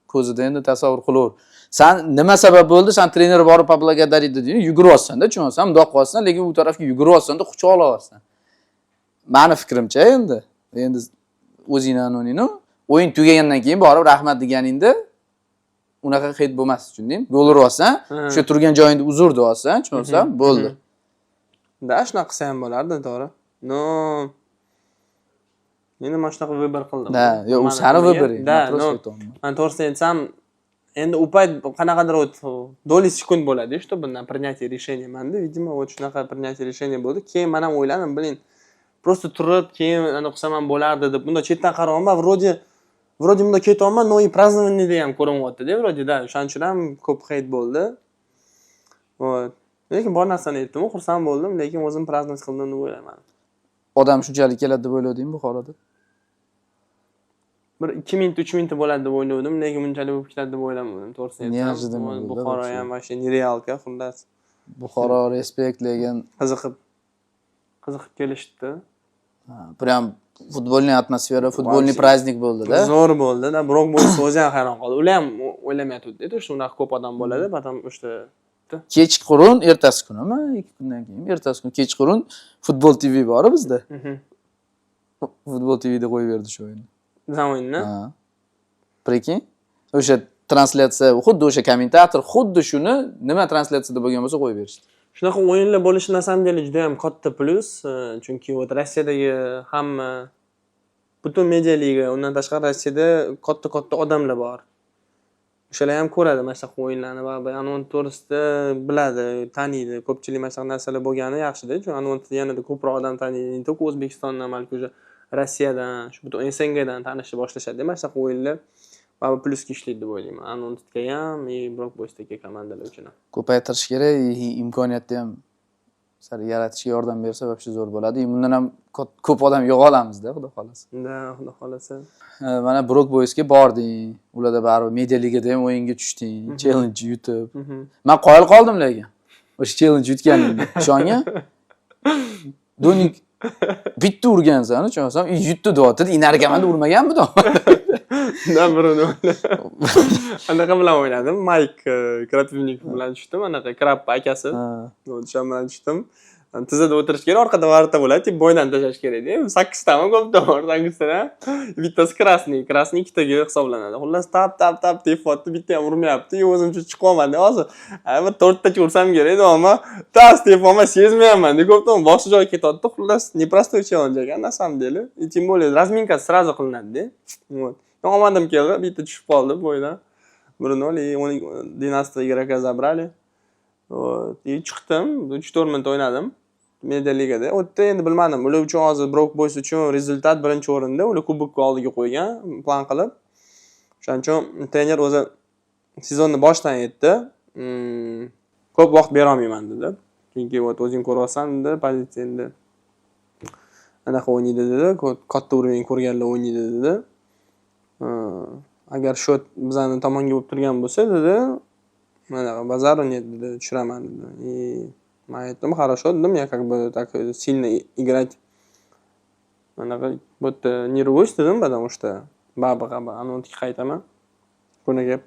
ko'zida endi tasavvur qilaver. Sen nima sabab bo'ldi? Sen trener borib поблагодарить deding, yuguryapsan-da, tushunsan, mundoq qilyapsan, lekin u tarafga yuguryapsan-da, quchoq olyapsan. Meni fikrimcha endi o'zingni anoningni o'yin tugagandan keyin borib rahmat deganingda unaqa hid bo'lmas, tushundingmi? Gol uryapsan, o'sha turgan joyingda uzr deyapsan, tushunsan, bo'ldi. Da, shunaqa qilsa ham bo'lardi, to'g'ri. No. Endi men shunaqa vыбор qildim. Da, yo'q, u sani vыборing. Da, men to'g'risini aytsam, endi u payt qanaqadir doли sekund bo'ladi, что bundan принятие решения menda, видимо, вот shunaqa принятие решения bo'ldi. Keyin men ham o'yladim, blin, просто turib, keyin ana qilsam ham bo'lardi deb, bunda chetdan qarayapman, вроде bunda ketyapman, но и празднование ham ko'rinyapti-da, вроде da, o'shaning uchun ham ko'p hate bo'ldi. Вот. Lekin bor narsani aytdim, xursand bo'ldim, lekin o'zim праздновать qildim deb o'ylayman. Odam shunchalik keladi deb o'yladingmi Buxoroda? Bir 2 minut, 3 minut bo'ladi deb o'yladim, lekin bunchalik bo'lib ketadi deb o'ylamadim, to'g'risini aytsam. Buxoro ham вообще нереалка, xullas. Buxoro respekt, lekin qiziqib kelishdi. Прям futbolniy atmosfera, futbolniy праздник bo'ldi-da. Zo'r bo'ldi-da, biroq bu o'zi ham hayron qoldi. Ular ham o'ylamayotdi-da, shunaqa ko'p odam bo'ladi, потом o'sha kechqurun, ertasi kunimi? 2 kundan keyin, ertasi kun kechqurun Futbol TV bor bizda. Futbol TVda qo'yib berdi shu o'yinni. Zamo'yinni? Ha. Prekin, o'sha translyatsiya, xuddi o'sha kommentator, xuddi shuni nima translyatsiyada bo'lgan bo'lsa qo'yib berishdi. Shunaqa o'yinlar bo'lishi na samом деле juda ham katta plyus, chunki вот Rossiyadagi hamma butun media liga, undan tashqari Rossiyada katta odamlar bor. O'shalar ham ko'radi mana shunaqa o'yinlarni va anont to'g'risida biladi, taniydi. Ko'pchilik mana shunaqa narsalar bo'lgani yaxshi-da, chunki anontni yanada ko'proq odam taniydi. Только O'zbekistondan, balki o'sha Rossiyadan, shu butun SNGdan tanishib boshlashadi. Mana shunaqa o'yinlar va plyusga ishlaydi deb o'ylayman. Anontga ham, Brock Boysdagi komandalar uchun ham. Ko'paytirish kerak, imkoniyatni ham sar yaratishga yordam bersa, вообще zo'r bo'ladi. Bundan ham ko'p odam yig'a olamiz-da, xudo xolasa. Da, xudo xolasa. Mana Brock Boysga bording, ularda baribir media ligada ham o'yinga tushding, challenge yutib. Men qoyil qoldim lekin. O'sha challenge yutganingda. Ishongan? Donik bitta urgansan, tushunsan, yutdi deyapti, inargamanda urmaganmi-da? Da, birini anaqa bilan o'ynadim. Mike kreativnik bilan tushdim, anaqa Krabba akasi. O'sha bilan tushdim. Tizada o'tirish kerak, orqada varta bo'ladi, deb bo'ydan tashlash kerak-da. 8 tami ko'pda bor, 8 tadan. Bittasi krasniy 2taga hisoblanadi. Xullas tap tepyapti, bitta ham urmayapti. O'zimcha chiqolmadi. Hozir bir 4 tacha ursam kerak, ammo tepyapman, sezmayapman. Ko'pdan boshqa joyga ketyapti. Xullas непростой challenge ekan, на самом деле. И тем более разминка сразу qilinadi-da. Вот. Yo'qolmadim keldi, bitta tushib qoldi bo'ydan. 1-0 и 12 игрока забрали. Вот. И chiqdim, 3-4 minut o'ynadim. Media ligada. O'tda endi bilmadim. Ular uchun hozir Brock Boys uchun rezultat birinchi o'rinda. Ular kubokni oldiga qo'ygan, plan qilib. Shuning uchun trener o'zi sezonni boshdan aytdi. Ko'p vaqt bera olmayman dedi. chunki o'zing ko'ryapsan dedi, pozitsiyangda anaqa o'ynaydi dedi, katta uровень ko'rganlar o'ynaydi dedi. Agar shot bizani tomonga bo'lib turgan bo'lsa dedi, mana Bazaru нет dedi, tushiraman dedi. Men aytdim, хорошо dedim, я как бы так сильно играть anaqa вот нервуюсь dedim, потому что baribir anonga qaytaman. Buni gap.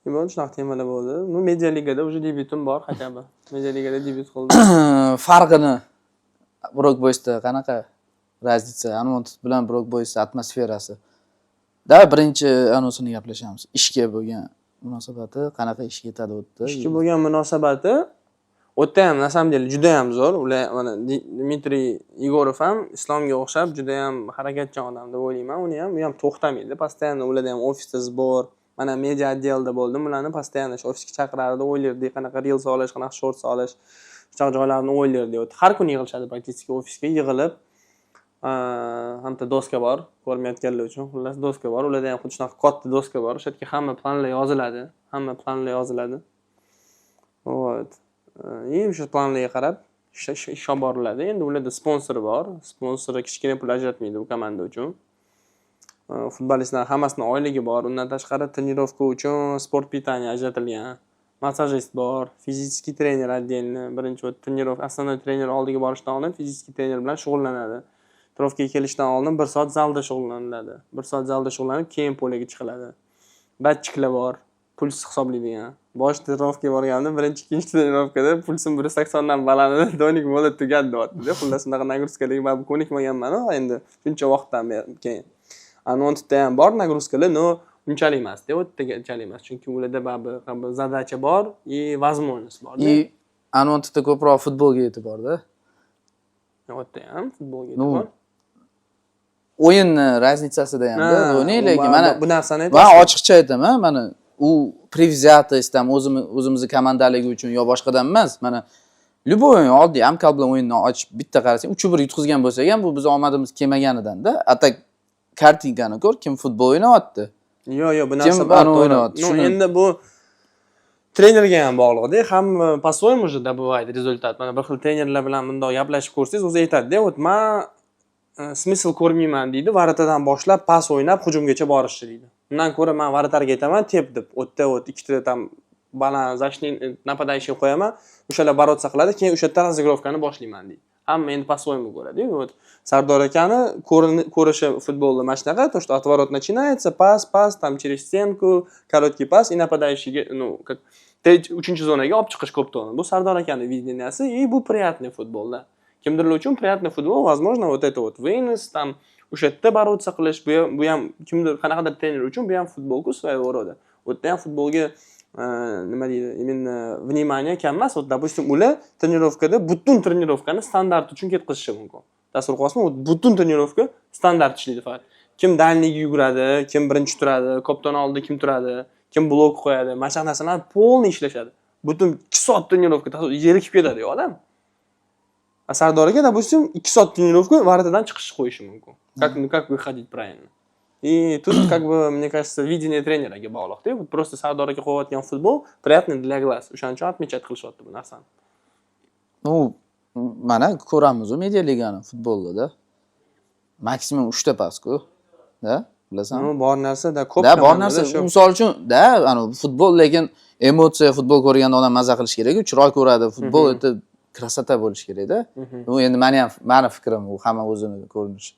Bo'ldi, shunaqa temalar bo'ldi. Ну, Media Ligada уже debyutim bor, хотя бы. Media Ligada debyut qildim. Farqini Brock Boysda qanaqa razница? Anont bilan Brock Boys atmosferasi. Da birinchi anonsini gaplashamiz. Ishga bo'lgan munosabati qanaqa ish ketadi o'tdi? Ishga bo'lgan munosabati o'tda ham na samом деле juda ham zo'r. Ular mana Dmitriy Yegorov ham Islomga o'xshab juda ham harakatchan odam deb o'ylayman. U ham to'xtamaydi. Постоянно ularda ham ofisda sbor. Mana media отделda bo'ldim. Ularni постоянно ofisga chaqirardi, o'ylardik, qanaqa reels olish, qanaqa shorts olish, shunaqa joylarni o'ylardik. Har kuni yig'ilishadi praktik ofisga yig'ilib. Hamda doska bor, ko'rmayotganlar uchun. Xullas doska bor. Ularda ham xuddi shunaqa katta doska bor. O'sha yerga hamma planlar yoziladi. Вот. O'sha planlarga qarab ish olib boriladi. Endi ularda sponsori bor. Sponsori kichkina pul ajratmaydi bu komanda uchun. Futbolistlar hammasining oyligi bor. Undan tashqari trenirovka uchun sport pitaniya ajratilgan. Massajist bor, fizический trener отдельно. Birinchi trenirovka, основной trener oldiga borishdan oldin fizический trener bilan shug'ullanadi. Trenirovkaga kelishdan oldin 1 soat zalda shug'ullaniladi. 1 soat zalda shug'ullanib, keyin polga chiqiladi. Batchiklar bor, puls hisoblaydigan. Bosh trenirovkaga borganimda birinchi, ikkinchi trenirovkada pulsim 180 dan baland edi, donik bo'lib tugadi deyapti. Xullas shunaqa nagruskalarga men ko'nikmaganman, endi shuncha vaqtdan keyin. Anonda ham bor nagruskalar, но unchalik emas-da, o'tdagachalik emas. Chunki ularda baribir задача bor и возможность bor. И Anonda ko'proq futbolga e'tiborda. O'tda ham futbolga e'tibor. O'yinni razницасida ham o'ynay, lekin mana bu narsani men ochiqcha aytaman, mana u prevzятость o'zimizni komandaligi uchun yo boshqadan emas. Mana любой o'yin oddiy amkal bilan o'yinni ochib bitta qarasang 3-1 yutqizgan bo'lsak ham bu biz omadimiz kelmaganidan-da. Atak kartinkani ko'r, kim futbol o'ynayapti? Yo'q, bu narsa o'ynayapti. No, endi bu trenerga ham bog'liq-da. Ham по-своему же добывает результат. Mana bir xil trenerlar bilan bundoq gaplashib ko'rsangiz, o'zi aytadi-da, "Вот men смысл ko'rmayman" deydi. Varatadan boshlab pas o'ynab hujumgacha borishni deydi. Undan ko'ra men varatarga aytaman, tep deb, o'tda ikkita tam baland zashning нападающий qo'yaman. O'shalar boroться qiladi, keyin o'sha yerdan razigrovkani boshlayman deydi. Hamma endi по-своему ko'radi. Вот Sardor akani ko'rishi futbolda mana shunaqa, то что отворот начинается, pas, там через стенку, короткий пас и нападающийga, ну, как uchinchi zonaga olib chiqish ko'p to'g'ri. Bu Sardor akaning виденияsi, и bu приятный futbolda. Kimdir uchun приятный futbol, возможно, вот это вот вынос, там o'sha yerda boroться qilish, bu ham kimdir qanaqadir trener uchun bu ham futbolku своего рода. O'tda ham futbolga nima deydi, именно внимание kam emas. Вот, допустим, ular trenirovkada butun trenirovkani standart uchun ketqizishi mumkin. Tasavvur qilasizmi? Butun trenirovka standart ishlaydi faqat. Kim dальныйga yuguradi, kim birinchi turadi, kopton oldida kim turadi, kim blok qo'yadi. Mana shu narsalar полный ishlashadi. Butun 2 soat trenirovka zerikib ketadi odam. Sardor aka, допустим, 2 soat trenirovka varatadan chiqish qo'yishi mumkin. Как выходить правильно. И тут, как бы, мне кажется, видение тренерga bog'liq-da. Просто Sardor aka qo'yayotgan futbol приятный для глаз. O'shaning uchun отмечать qilishyapti bu narsani. Ну, mana ko'ramiz u Media Ligani futbolda. Maksimum 3 ta pas-ku. Da, bilasanmi? No, bor narsa-da ko'p. Da, bor narsa. Misol uchun, da, futbol lekin emotsiya, futbol ko'rganda odam maza qilish kerak-ku, chiroy ko'radi. Futbol o'ta krasota bo'lish kerak-da. Bu endi meni fikrim, u hamma o'zini ko'rinishi.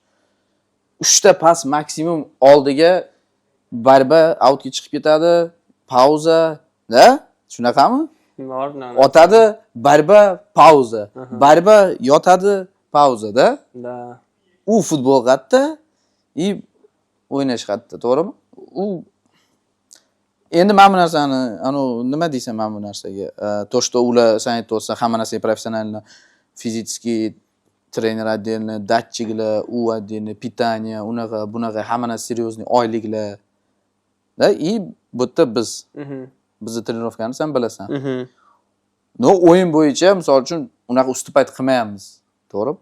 3 ta pas maksimum oldiga barba outga chiqib ketadi, pauza, da? Shunaqami? Otadi, barba, pauza. Barba yotadi, pauza-da. Da. U futbol qatta, и o'ynash qatta, to'g'rimi? U endi mana bu narsani, nima deysan mana bu narsaga? То, что ular sen aytibsan, hamma narsa professionalni, fizический trener отдельно, datchiklar, u отдельно, pitaniya, bunaqa hamma narsa seriozniy oyliklar. Da, и bu yerda bizni trenirovkani sen bilasan. No, o'yin bo'yicha, misol uchun, unaqa ustupayt qilmayapmiz. To'g'rimi?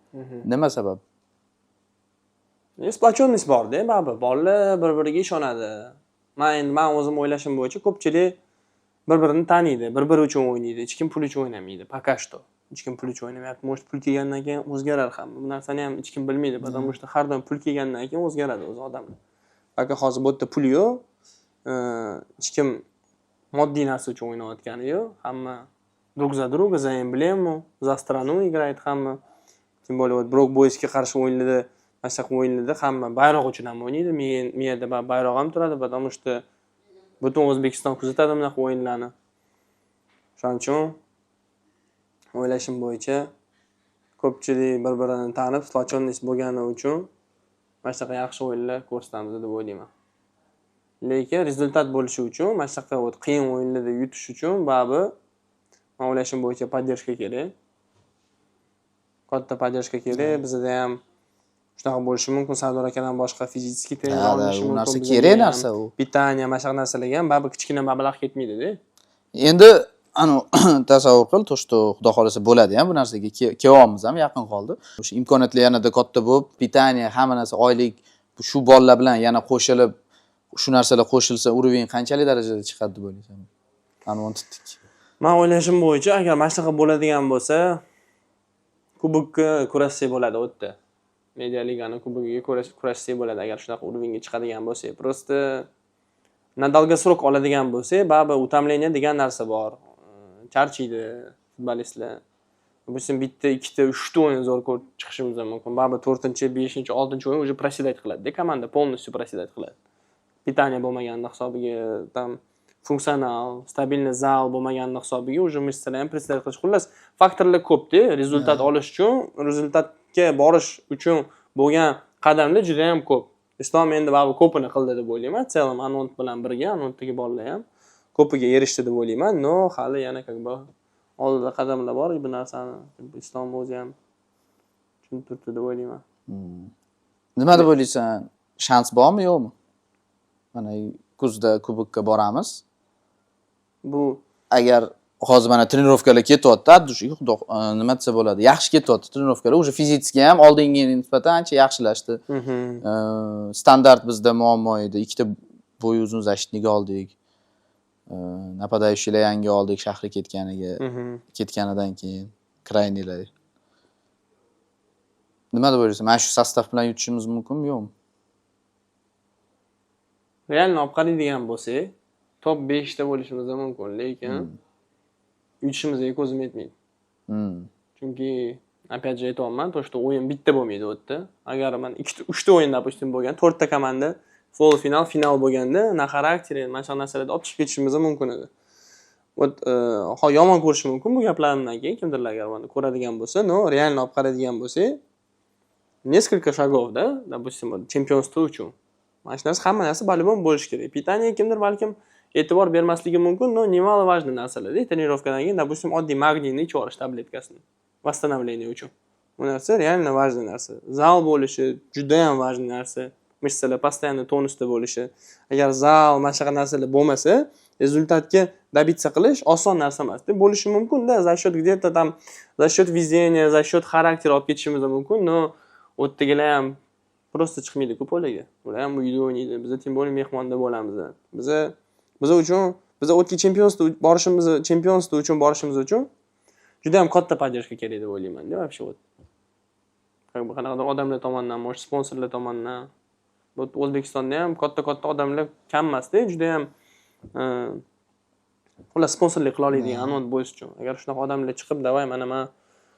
Nima sabab? Splachonность bor-da, baribir. Bolalar bir-biriga ishonadi. Men o'zim o'ylashim bo'yicha ko'pchilik bir-birini taniydi, bir-biri uchun o'ynaydi, hech kim pul uchun o'ynamaydi. Пока что. Hech kim pul uchun o'ynamayapti. Может, pul kelgandan keyin o'zgarar hamma. Bu narsani ham hech kim bilmaydi. Потому что har doim pul kelgandan keyin o'zgaradi o'zi odamlar. Пока hozir bu yerda pul yo'q, hech kim moddiy narsa uchun o'ynayotgani yo'q. Hamma друг за друга, за эмблему, за страну играет hamma. Tем более вот Brock Boysga qarshi o'yinlarda, mana shunaqa o'yinlarda hamma bayroq uchun ham o'ynaydi. Men yerda bayroq ham turadi, потому что butun O'zbekiston kuzatadi bunaqa o'yinlarni. Shuning uchun o'ylashim bo'yicha ko'pchilik bir-birini tanib, splotchonность bo'lgani uchun mana shunaqa yaxshi o'yinlar ko'rsatamiz deb o'ylayman. Lekin rezultat bo'lishi uchun, mana shunaqa qiyin o'yinlarda yutish uchun baribir men o'ylashim bo'yicha поддержка kerak. Katta поддержка kerak. Bizda ham shunaqa bo'lishi mumkin. Sardor akadan boshqa fizический trener olinishi mumkin. U narsa kerak narsa u. Pitaniya, mana shunaqa narsalarga ham baribir kichkina mablag' ketmaydi-da. Endi tasavvur qil, to что xudo xolasa bo'ladi ham bu narsaga kelyapmiz ham yaqin qoldi. O'sha imkoniyatlar yanada katta bo'lib, pitaniya, hamma narsa oylik shu bolalar bilan yana qo'shilib, shu narsalar qo'shilsa, уровень qanchalik darajada chiqadi deb o'ylaysan? Anvontitdik. Men o'ylashim bo'yicha agar mana shunaqa bo'ladigan bo'lsa, kubokka kurashsak bo'ladi u yerda. Media ligani kubogiga kurashsak bo'ladi agar shunaqa уровеньga chiqadigan bo'lsa. Просто na долгосрок oladigan bo'lsa, baribir utamleniya degan narsa bor. Charchiydi futbolistlar. Допустим, bitta, ikkita, 3 ta o'yin zo'r ko'rib chiqishimiz mumkin. Baribir 4-chi, 5-chi, 6-chi o'yin уже проседать qiladi. Komanda полностью проседать qiladi. Pitaniya bo'lmaganda hisobiga, tam funksional, stabilniy zal bo'lmaganda hisobiga уже mishsalar ham проседать qilish. Xullas, faktorlar ko'p-da. Rezultat olish uchun, rezultatga borish uchun bo'lgan qadamlar juda ham ko'p. Islom endi baribir ko'pini qildi deb o'ylayman. Selam Anont bilan birga, Anontdagi bolalar ham ko'piga erishdi deb o'ylayman. No, hali yana oldida qadamlar bor. Bu narsani Islom o'zi ham tushuntirdi deb o'ylayman. Nima deb o'ylaysan? Shans bormi, yo'qmi? Mana kuzda kubokka boramiz. Bu agar hozir mana trenirovkalar ketyapti, nima desa bo'ladi? Yaxshi ketyapti trenirovkalar. Уже fizически ham oldingiga nisbatan ancha yaxshilashdi. Standart bizda muammo edi. Ikkita bo'y uzun защитник oldik. Нападающийlar yangi oldik shahri ketganidan keyin kraynilar. Nima deb o'ylaysan? Mana shu sostav bilan yutishimiz mumkinmi, yo'qmi? Realni olib qaraydigan bo'lsak, top 5 ta bo'lishimiz mumkin, lekin yutishimizga ko'zim yetmaydi. Chunki опять же aytayapman, to что o'yin bitta bo'lmaydi u yerda. Agar men 3 ta o'yin допустим bo'lgan, 4 ta komanda final bo'lganda, na xarakteri, mana shu narsalarni olib chiqib ketishimiz mumkin edi. Yomon ko'rish mumkin bu gaplarimdan keyin kimdirlar agar buni ko'radigan bo'lsa, no, realni olib qaraydigan bo'lsak, nесколько шагов, да, допустим, chempionство uchun. Mana shu narsa hamma narsa по-любому bo'lish kerak. Pitaniya kimdir balkim e'tibor bermasligi mumkin, no, немало важный narsalar-da. Trenirovkadan keyin, допустим, oddiy magniyni ichib olish tabletkasini. Восстановление uchun. Bu narsa реально важный narsa. Zal bo'lishi juda ham важный narsa. Mishsalar постоянно tonusda bo'lishi. Agar zal, mana shu narsalar bo'lmasa, rezultatga добиться qilish oson narsa emas-da. Bo'lishi mumkin-da, за счет где-то там, за счет везения, за счет xarakteri olib ketishimiz mumkin, no, o'tdagilar ham просто chiqmaydi ko'polaga. Ular ham uyda o'ynaydi. Biz tем более mehmonda bo'lamiz. Biz uchun, biz o'tga chempionство uchun borishimiz uchun juda ham katta поддержка kerak deb o'ylayman-da, вообще вот. Qanaqadir odamlar tomonidan, может, sponsorlar tomonidan. Bu O'zbekistonda ham katta odamlar kam emas-da, juda ham xullas sponsorlik qila oladigan Anont bo'lish uchun. Agar shunaqa odamlar chiqib, "Davay, mana men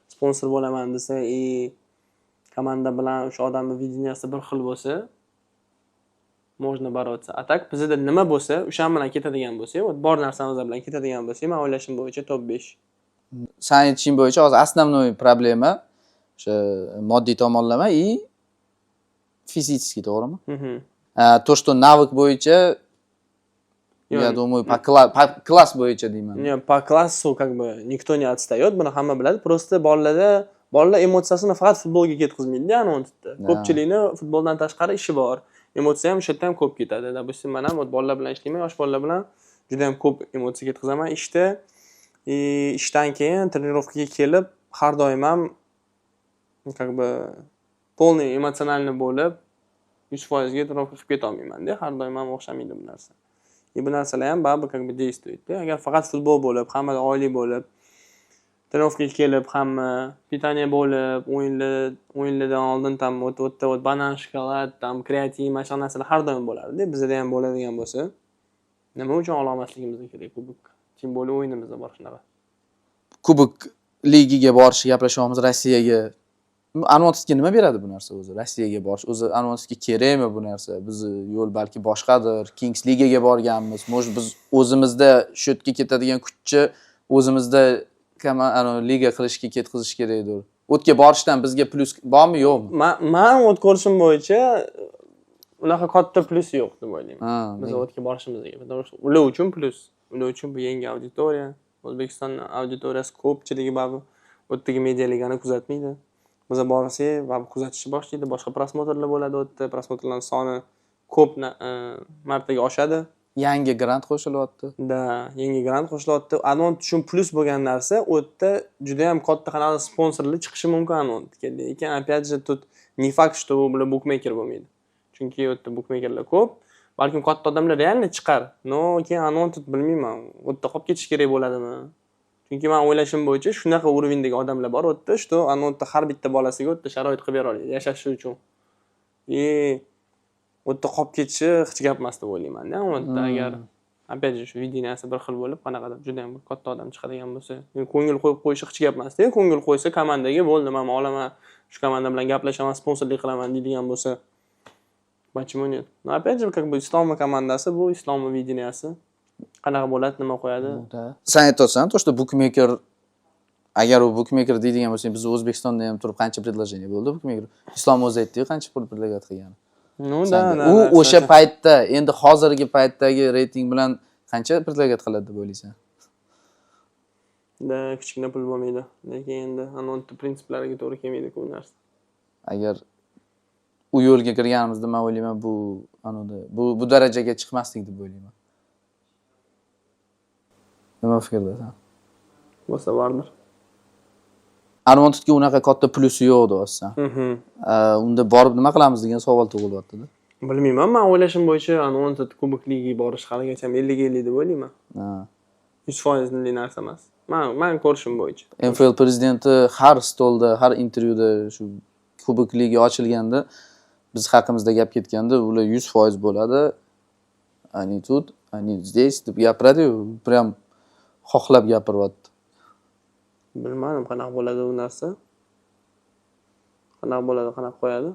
sponsor bo'laman" desa, komanda bilan o'sha odamning videniyasi bir xil bo'lsa, можно boroться. A tak bizda nima bo'lsa, o'sha bilan ketadigan bo'lsa, bor narsamiz bilan ketadigan bo'lsa, men o'ylashim bo'yicha top 5. Sen aytishing bo'yicha hozir основной problema o'sha moddiy tomonlama и физически, to'g'rimi? То, что навык bo'yicha я думаю, по класс bo'yicha deyman. Yo'q, по классу никто не отстает, buni hamma biladi. Просто bolalar emotsiyasini faqat futbolga ketkazmaydi, Anontda. Ko'pchilikni futboldan tashqari ishi bor. Emotsiya ham o'sha yerda ham ko'p ketadi. Допустим, men ham bolalar bilan ishlayman, yosh bolalar bilan juda ham ko'p emotsiya ketkazaman ishda. Ishdan keyin trenirovkaga kelib, har doim ham полный эмоциональный bo'lib, 100% ga trenirovka qilib keta olmayman-da. Har doim ham o'xshamaydi bu narsa. Bu narsalar ham baribir как бы действует-da. Agar faqat futbol bo'lib, hamma oylik bo'lib, trenirovkaga kelib, hamma pitание bo'lib, o'yinlardan oldin tam o'tda banan, shokolad, tam kreativ, mana shu narsalar har doim bo'ladi-da. Bizda ham bo'ladigan bo'lsa, nima uchun ola olmasligimiz kerak kubok? Kim bo'lib o'yinimizda bor shunaqa. Kubok ligiga borish gaplashyapmiz Rossiyaga. Anvotovga nima beradi bu narsa o'zi? Rossiyaga borish o'zi Anvotovga kerakmi bu narsa? Biz yo'l balki boshqadir. Kings ligaga borganmiz. Может biz o'zimizda shu yerga ketadigan kuchni o'zimizda liga qilishga ketkazish kerakdir. O'tga borishdan bizga plyus bormi yo'qmi? Men o't ko'rishim bo'yicha unaqa katta plyus yo'q deb o'ylayman. Biz o'tga borishimizga. Ular uchun plyus. Ular uchun bu yangi auditoriya. O'zbekiston auditoriyasi ko'pchiligi baribir o'tdagi media ligani kuzatmaydi. Biz borsak va kuzatishni boshlaydi. Boshqa prosmotrlar bo'ladi o'tda. Prosmotrlarning soni ko'p martaga oshadi. Yangi grant qo'shilyapti. Yangi grant qo'shilyapti. Anont uchun plyus bo'lgan narsa o'tda juda ham katta qanaqa sponsorlar chiqishi mumkin Anontga. Lekin опять же тут не факт, что u bilan bukmaker bo'lmaydi. Chunki o'tda bukmakerlar ko'p. Balkim katta odamlar realni chiqar. No, keyin Anont bilmayman. O'tda qolib ketish kerak bo'ladimi? Chunki men o'ylashim bo'yicha shunaqa уровеньdagi odamlar bor o'tda, что Anontda har bitta bolasiga o'tda sharoit qilib bera oladi yashashi uchun. O'tda qolib ketishi hech gap emas deb o'ylayman-da. O'tda agar опять же shu videosi bir xil bo'lib, qanaqadir juda ham katta odam chiqadigan bo'lsa, ko'ngil qo'yib qo'yishi hech gap emas-da. Ko'ngil qo'ysa komandaga bo'ldi, men olaman, shu komanda bilan gaplashaman, sponsorlik qilaman deydigan bo'lsa, почему нет? Но опять же, как бы Islomov komandasi bu Islomov videosi. Qanaqa bo'ladi, nima qo'yadi? Sen aytayotsan, то что bukmaker agar u bukmaker deydigan bo'lsa, biz O'zbekistonda ham turib qancha предложение bo'ldi bukmaker. Islom o'zi aytdi, qancha pul predлагать qilgan. U o'sha paytda, endi hozirgi paytdagi reyting bilan qancha predлагать qiladi deb o'ylaysan? Kichkina pul bo'lmaydi. Lekin endi Anont prinsiplariga to'g'ri kelmaydi bu narsa. Agar u yo'lga kirganimizda men o'ylayman bu darajaga chiqmasdik deb o'ylayman. Nima fikrdasan? Bo'lsa bordir. Armontovga unaqa katta plyusi yo'q deyapsan. Unda borib nima qilamiz degan savol tug'ilyapti-da. Bilmayman, men o'ylashim bo'yicha Armontov Kubok ligiga borish haligacha 50-50 deb o'ylayman. 100% narsa emas. Men ko'rishim bo'yicha. NFL prezidenti har stolda, har intervyuda shu Kubok ligi ochilganda biz haqimizda gap ketganda ular 100% bo'ladi. Ani тут, ani здесь deb gapiradi-yu, prям xohlab gapiryapti. Bilmadim qanaqa bo'ladi u narsa. Qanaqa bo'ladi, qanaqa qo'yadi?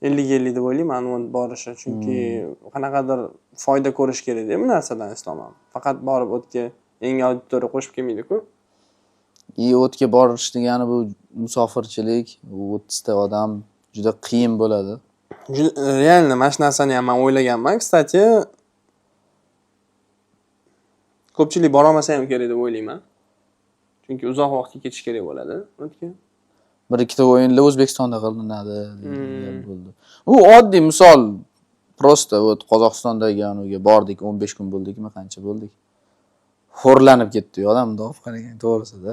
50-50 deb o'ylayman Anvont borishi, chunki qanaqadir foyda ko'rish kerak-da bu narsadan Islom ham. Faqat borib o'tga yangi auditoriya qo'shib kelmaydi-ku. O'tga borish degani bu musofirchilik, 30 ta odam juda qiyin bo'ladi. Realni mana shu narsani ham men o'ylaganman. Kstati, ko'pchilik bora olmasa ham kerak deb o'ylayman. Chunki uzoq vaqtga ketish kerak bo'ladi o'tga. Bir ikkita o'yinlar O'zbekistonda qilinadi degan bo'ldi. U oddiy misol, prosta Qozog'istondagi anuga bordik, 15 kun bo'ldikmi, qancha bo'ldik? Xo'rlanib ketdi odam dov qaragan to'g'risida.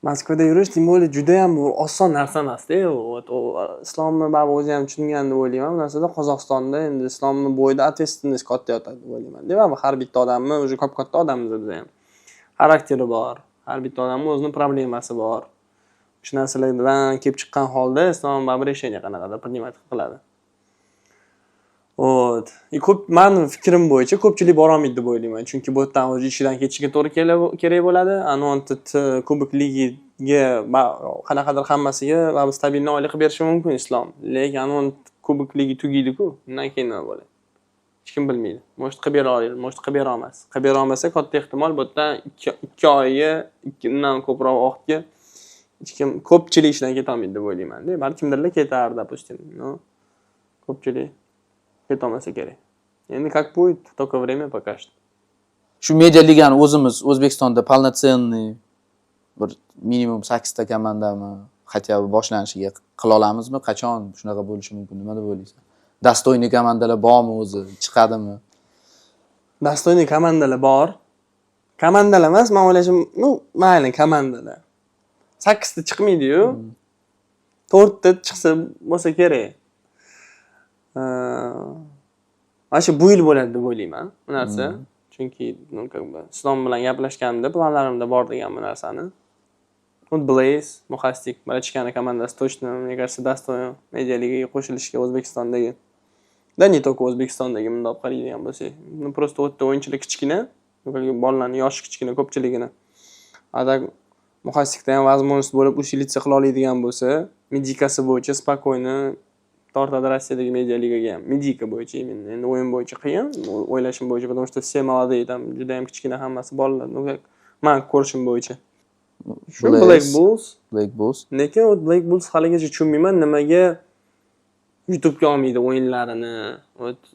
Moskvada yurish demoqli juda ham oson narsa emas-da. Islomni baribir o'zi ham tushungan deb o'ylayman. Bu narsada Qozog'istonda endi islomni bo'yida ответственность katta yotadi deb o'ylayman. Demak, har bitta odamni o'zi katta odammiz biz ham. Xarakteri bor. Har bitta odamning o'zining problemasi bor. Shu narsalardan kelib chiqqan holda islom baribir решение qanaqadir принимать qiladi. Ko'p men fikrim bo'yicha ko'pchilik bora olmaydi deb o'ylayman. Chunki bu yerdan o'zi ishidan ketishiga to'g'ri kerak bo'ladi. Anont Kubok ligiga qanaqadir hammasiga baribir stabilniy oylik qilib berishi mumkin Islom. Lekin Anont Kubok ligi tugaydi-ku, undan keyin nima bo'ladi? Hech kim bilmaydi. Может qilib bera oladi, может qilib bera olmas. Qilib bera olmasa katta ehtimol bu yerdan 2 oyga, 2 dan ko'proq vaqtga hech kim ko'pchilik ishdan keta olmaydi deb o'ylayman-da. Balkimdirlar ketar, допустим. Ko'pchilik ketolmasa kerak. Endi как будет, только время покажет. Shu media ligani o'zimiz O'zbekistonda полноценный bir minimum 8 ta komandami хотя бы boshlanishiga qila olamizmi? Qachon shunaqa bo'lishi mumkin? Nima deb o'ylaysan? Dostoyniy komandalar bormi o'zi? Chiqadimi? Dostoyniy komandalar bor. Komandalar emas, men o'ylashim, mayli komandalar. 8 ta chiqmaydi-yu. 4 ta chiqsa bo'lsa kerak. Mana shu bu yil bo'ladi deb o'ylayman bu narsa. Chunki Islom bilan gaplashganimda planlarimda bor degan bu narsani. Вот Blaze, Muhastik, Barachkani komandasi точно, мне кажется, dostoyn media ligaga qo'shilishga O'zbekistondagi. Da не только O'zbekistondagi bundoq qaraydigan bo'lsak, ну просто o'tda o'yinchilar kichkina, bolalarning yoshi kichkina ko'pchiligini. Adak Muhastikda ham возможность bo'lib ushilitsa qila oladigan bo'lsa, Medikasi bo'yicha spokойно tortadi Rossiyadagi media ligaga ham. Medika bo'yicha endi o'yin bo'yicha qiyin, o'ylashim bo'yicha, потому что все молодые там juda ham kichkina hammasi bolalar. Men ko'rishim bo'yicha. Shu Black Bulls. Lekin o Black Bulls haligacha tushunmayman nimaga YouTube'ga olmaydi o'yinlarini.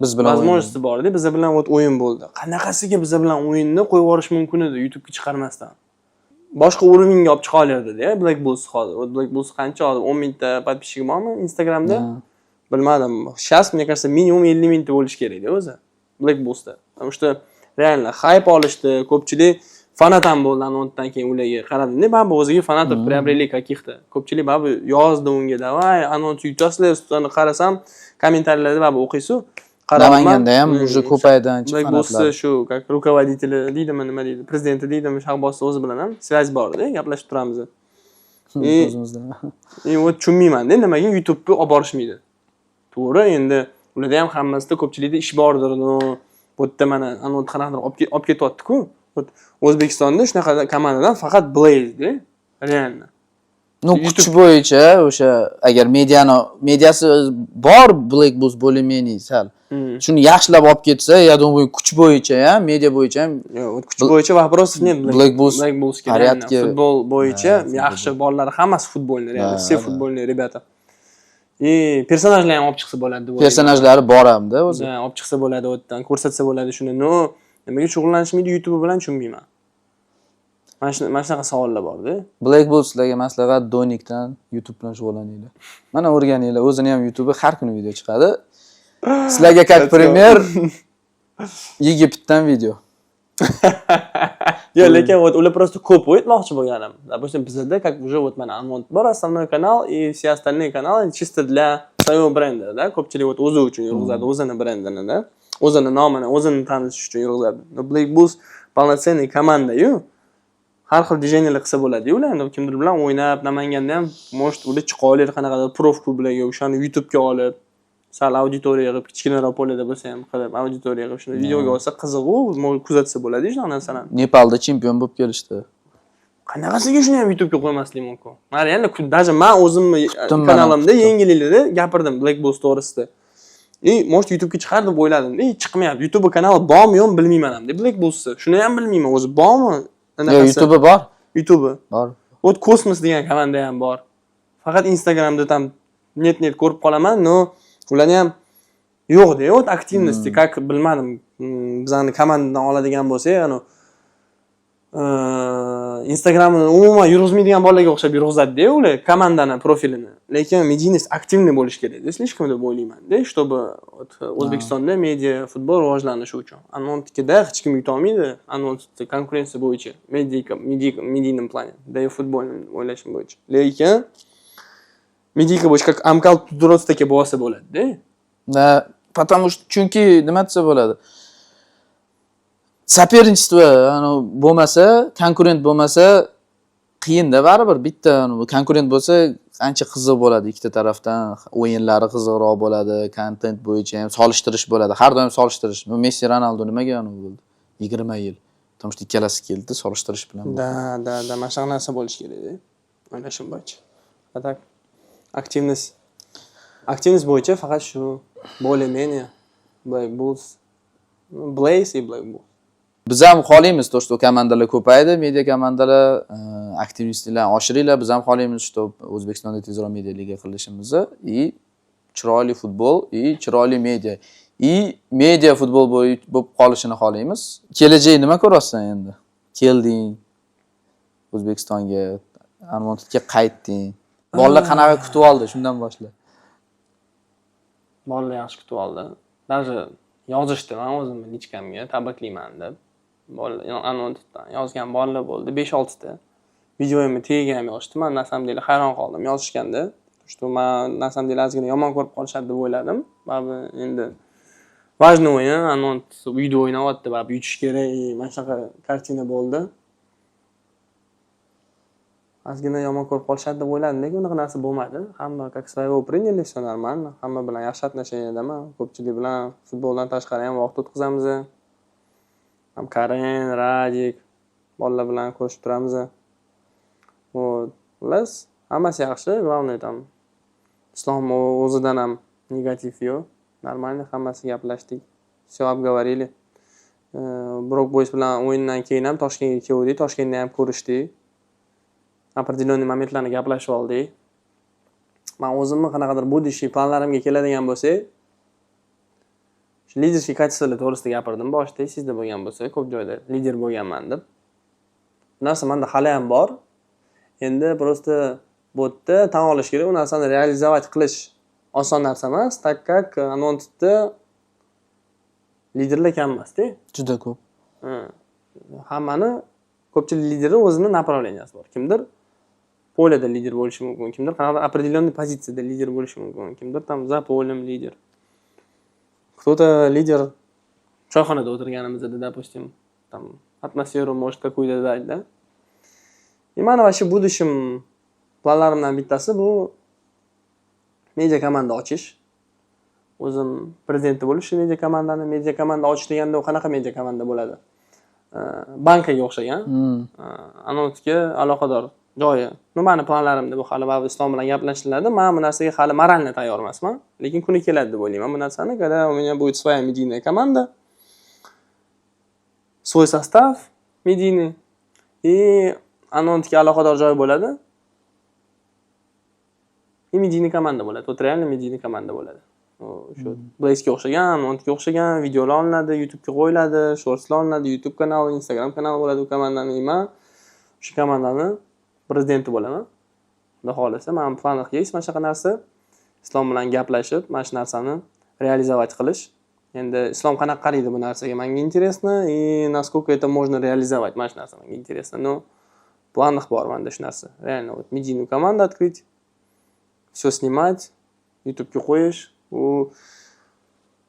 Biz bilan возможности bor-da, biz bilan o'yin bo'ldi. Qanaqasiga biz bilan o'yinni qo'yib yuborish mumkin edi YouTube'ga chiqarmasdan. Boshqa urovingga olib chiqa olardi-da, Black Bulls hozir. Black Bulls qancha hozir 10 mingta podpисчиgi bormi Instagramda? Bilmadim. Сейчас, мне кажется, minimum 50 mingta bo'lish kerak-da o'zi. Black Bullsda. Потому что реально hype olishdi, ko'pchilik fanat ham bo'ldi anondan keyin ularga qaradim. Baba o'ziga fanatov приобрели каких-то. Ko'pchilik baba yozdi unga, "Davay, anons yutasizlar", ustini qarasam, kommentariylarda baba o'qiysiz. Namanganda ham уже ko'paydi ancha Black fanatlar. Bulls shu как rukovodители deydimi, nima deydi, prezidenti deydimi, Shahboz o'zi bilan ham связь bor-da, gaplashib turamiz. O'zimizda. Вот tushunmayman-da, nimaga YouTube'ga olib borishmaydi. To'g'ri, endi ularda ham hammasida ko'pchilikda ish bordir, bu yerda mana anons qanaqadir olib ketyapti-ku. O'zbekistonda shunaqa komandadan faqat Blaze-da, reально. Ну, kuch bo'yicha o'sha agar mediasi bor Black Bulls bo'lmeni sal. Shuni yaxshilab olib ketsa, я думаю, kuch bo'yicha ham, media bo'yicha ham. Yo'q, kuch bo'yicha вопросов нет. Black Bulls kerak. Futbol bo'yicha yaxshi bolalar hammasi futbolni, reально, все футбольные ребята. И personajlar ham olib chiqsa bo'ladi deb o'ylayman. Personajlari bor ham-da o'zi. Olib chiqsa bo'ladi, o'tdan ko'rsatsa bo'ladi shuni. No, nimaga shug'ullanishmaydi YouTube bilan tushunmayman. Mana shunaqa savollar bor-da. Black Bullslarga maslahat Donikdan YouTube bilan shug'ullaninglar. Mana o'rganinglar, o'zini ham YouTube har kuni video chiqadi. Sizlarga как пример Yigitdan video. Yo'q, lekin ular просто ko'p o'yitmoqchi bo'lganim. Допустим, bizda как уже вот mana Anmont bor, основной канал и все остальные каналы чисто для своего бренда, да? Ko'pchilik o'zi uchun yurg'izadi, o'zini brendini, da. O'zini nomini, o'zini tanitish uchun yurg'izadi. Black Bulls полноценный komanda-yu. Har xil dizaynerlar qilsa bo'ladi-yu, ular endi kimdir bilan o'ynab, Namanganda ham может ular chiqa olar, qanaqadir prof klublarga o'shani YouTube'ga olib, sal auditoriya qilib, kichkinaroq polada bo'lsa ham qilib, auditoriya qilib, shuni videoga olsa qiziq-ku, kuzatsa bo'ladi shunaqa narsalarni. Nepalda chempion bo'lib kelishdi. Qanaqasiga shuni ham YouTube'ga qo'ymaslik mumkin? Mana endi даже men o'zimni kanalimda yengilliklarda gapirdim Black Bulls to'g'risida. Может YouTube'ga chiqar deb o'yladim. Chiqmayapti. YouTube kanali bormi, yo'qmi bilmayman ham. Black Bulls shuni ham bilmayman, o'zi bormi? Yo'q, YouTube bor. YouTube bor. O't Kosmos degan komanda ham bor. Faqat Instagramda tam net ko'rib qolaman, no ularni ham yo'q-da, o't aktivnosti, как bilmadim, bizani komandadan oladigan bo'lsak, ana Instagramni umuman yurg'izmaydigan bolalarga o'xshab yurg'izadi-da ular komandani profilini. Lekin medийность aktivniy bo'lish kerak. Слишком deb o'ylayman-da, чтобы O'zbekistonda media futbol rivojlanishi uchun. Anontikida hech kim yuta olmaydi, anontikda konkurensiya bo'yicha, medийном плане, да и futbolni o'ylashim bo'yicha. Lekin medийка bo'yicha как Amkal Tudrotsdagi bo'lsa bo'ladi-da. Da, потому что chunki nima desa bo'ladi? Соперничество bo'lmasa, konkurent bo'lmasa qiyin-da baribir. Bitta konkurent bo'lsa ancha qiziq bo'ladi ikkita tarafdan, o'yinlari qiziqroq bo'ladi, kontent bo'yicha ham solishtirish bo'ladi. Har doim solishtirish. Messi, Ronaldo nimaga bo'ldi? 20 yil. Потому что ikkalasi keldi, solishtirish bilan. Da, mana shunaqa narsa bo'lish kerak-da. O'ylashim bo'yicha. Atak aktivность bo'yicha faqat shu более-менее Black Bulls, Blaze и Black Bulls. Biz ham xohlaymiz, to, что komandalar ko'paydi, media komandalar, aktivistlarni oshiringlar. Biz ham xohlaymiz, что O'zbekistonda tezroq media liga qilishimizni, и chiroyli futbol, и chiroyli media. И media futbol bo'lib qolishini xohlaymiz. Kelajak nima ko'rasan endi? Kelding O'zbekistonga, Anmontga qaytding. Bolalar qanaqa kutib oldi? Shundan boshla. Bolalar yaxshi kutib oldi. Даже yozishdi, men o'zimni lichkamga tabriklayman deb. Anmontdan yozgan bolalar bo'ldi, 5-6 ta. Videoyimni tagiga ham yozishdi. Men na samom деле hayron qoldim yozishganda. Что men na samom деле ozgina yomon ko'rib qolishadi deb o'yladim. Baribir endi Важный o'yin, Anont uyda o'ynayapti, baribir yutish kerak, mana shunaqa kartina bo'ldi. Ozgina yomon ko'rib qolishadi deb o'yladim, lekin unaqa narsa bo'lmadi. Hamma как своего приняли, все нормально. Hamma bilan yaxshi отношениядami. Ko'pchilik bilan futboldan tashqari ham vaqt o'tkazamiz. Ham Karen, Radik bolalar bilan ko'rishib turamiz. Xullas, hammasi yaxshi, главное там Islom o'zidan ham negativ yo'q. Нормально, hammasi gaplashdik. Все обговорили. Brok Boys bilan o'yindan keyin ham Toshkentga keldik, Toshkentda ham ko'rishdik. Определенный momentlarni gaplashib oldik. Men o'zimni qanaqadir будущий planlarimga keladigan bo'lsak, shu liderlik kачестволari to'g'risida gapirdim boshida, sizda bo'lgan bo'lsa, ko'p joyda lider bo'lganman deb. Bu narsa menda hali ham bor. Endi просто bu yerda tan olish kerak, u narsani realizovat qilish oson narsa emas, так как Anontda liderlar kam emas-da. Juda ko'p. Hammani ko'pchilik liderlar o'zining направленияsi bor. Kimdir poleda lider bo'lishi mumkin, kimdir qanaqadir определенный pozitsiyada lider bo'lishi mumkin, kimdir там за полем lider. Кто-то lider choyxonada o'tirganimizda, допустим, там атмосферу может какую-то дать, да? И mana shu будущим planlarimdan bittasi bu media komanda ochish. O'zim prezidenti bo'lish media komandani, media komanda ochish deganda u qanaqa media komanda bo'ladi? Bankaga o'xshagan. Anontga aloqador joyi. Mani planlarimda bu hali baribir Islom bilan gaplashiladi. Men bu narsaga hali moralni tayyor emasman, lekin kuni keladi deb o'ylayman bu narsani. Когда у меня будет своя медийная команда, свой состав медийный и Anontga aloqador joy bo'ladi. И медийный komanda bo'ladi. Вот реально медийный komanda bo'ladi. Shu Blaze'ga o'xshagan, Anontga o'xshagan videolar olinadi, YouTube'ga qo'yiladi, shortslar olinadi, YouTube kanali, Instagram kanali bo'ladi u komandani. Men shu komandani prezidenti bo'laman. Xudo xolasa, men planlar qilib, mana shunaqa narsa Islom bilan gaplashib, mana shu narsani realizovat qilish. Endi Islom qanaqa qaraydi bu narsaga? Menga интересно и насколько это можно реализовать. Mana shu narsa menga интересно. Но планах bor menda shu narsa. Реально вот медийную команду открыть, все снимать, YouTube'ga qo'yish. U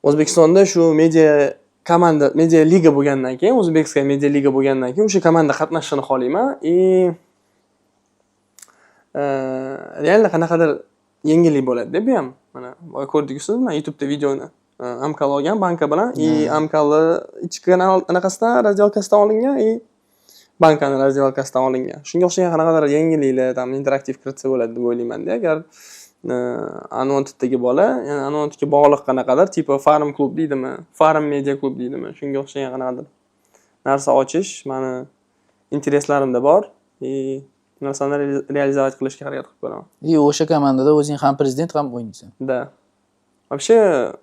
O'zbekistonda shu media komanda, media liga bo'lgandan keyin, O'zbekiston media liga bo'lgandan keyin o'sha komanda qatnashishini xohlayman. И реально qanaqadir yengillik bo'ladi-da bu ham. Mana boya ko'rdingizmi, YouTube'da videoni Amkal olgan banka bilan, и Amkalni ichki kanal anaqasidan, razdelkasidan olingan, и bankani razdelkasidan olingan. Shunga o'xshagan qanaqadir yengilliklar, tam interaktiv kiritsa bo'ladi deb o'ylayman-da. Agar Anontdagi bola, ya'ni Anontga bog'liq qanaqadir, tipo Farm klub deydimi, Farm media klub deydimi, shunga o'xshagan qanaqadir narsa ochish meni intereslarimda bor. И narsani realizovat qilishga harakat qilib ko'raman. И o'sha komandada o'zing ham prezident ham o'ynaysan. Да. Вообще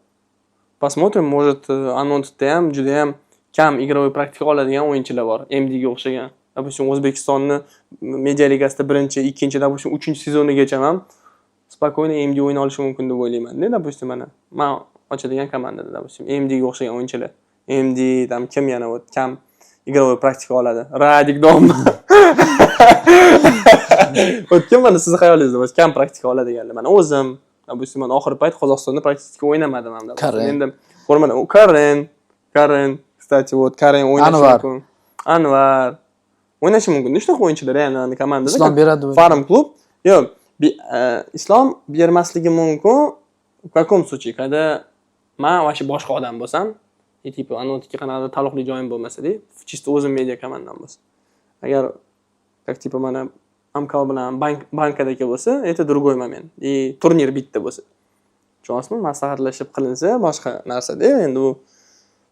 посмотрим, может Anontda ham juda ham kam игровой praktika oladigan o'yinchilar bor, MDga o'xshagan. Допустим, O'zbekistonni media ligasida 1-2, допустим, 3-sezonigacha ham spokойно MD o'yna olishi mumkin deb o'ylayman-da. Допустим, mana men ochadigan komandada, допустим, MDga o'xshagan o'yinchilar. MD tam kim yana o't kam игровой praktika oladi. Radik Dom. O'tgan mana siz xayolingizda bor, kam praktika oladiganlar. Mana o'zim, допустим, men oxirgi payt Qozog'istonda praktika o'ynamadim ham. Endi ko'rmadim. Karen, kстати, вот Karen o'ynashi mumkin. Anvar o'ynashi mumkin. Shunaqa o'yinchilar yana komandada. Islom beradi. Farm klub. Yo'q, Islom bermasligi mumkin. В каком случае, когда men vashi boshqa odam bo'lsam, tipo Anontga qanaqadir taalluqli joyim bo'lmasa-da, чисто o'zim media komandam bo'lsa. Agar как типа mana Amkal bilan bankadagi bo'lsa, это другой момент. И turnir bitta bo'lsa. Tushunasizmi? Maslahatlashib qilinsa boshqa narsa-da. Endi bu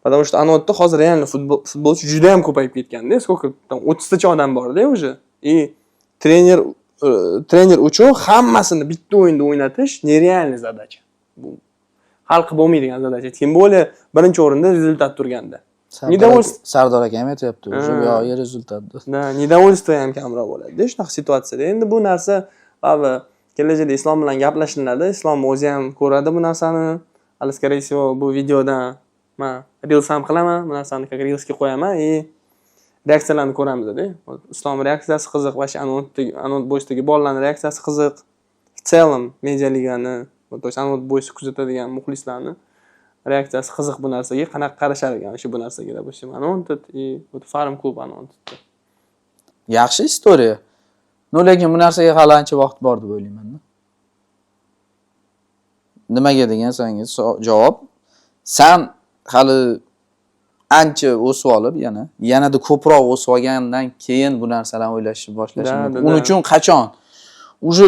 потому что Anontda hozir real futbolchi juda ham ko'payib ketganda, сколько там 30 tacha odam bor-da уже. И trener uchun hammasini bitta o'yinda o'ynatish nerealniy задача. Bu hal qilib bo'lmaydigan задача. Tем более birinchi o'rinda rezultat turganda. Sardor aka ham aytayapti, o'sha yo'q, rezultatda. Da, недовольство ham kamroq bo'ladi. Shunaqa situatsiyada. Endi bu narsa baribir kelajakda Islom bilan gaplashiladi. Islom o'zi ham ko'radi bu narsani. Скорее всего, bu videodan men reels ham qilaman, bu narsani как reelsga qo'yaman и reaksiyalarni ko'ramiz-da. Islom reaksiyasi qiziq, va Anont Boys'dagi bolalarning reaksiyasi qiziq. В целом media ligani, то есть Anont Boys'ni kuzatadigan muxlislarni reaksiyasi qiziq bu narsaga, qanaqa qarashar ekan o'sha bu narsaga deb o'sha Anontid вот Farm Club Anontid. Yaxshi istoriya. Lekin bu narsaga hali ancha vaqt bor deb o'ylayman. Nimaga degan sangiz javob. Sen hali ancha o'sib olib, yanada ko'proq o'sib olgandan keyin bu narsalarni o'ylashni boshlashing mumkin. Uning uchun qachon? Uje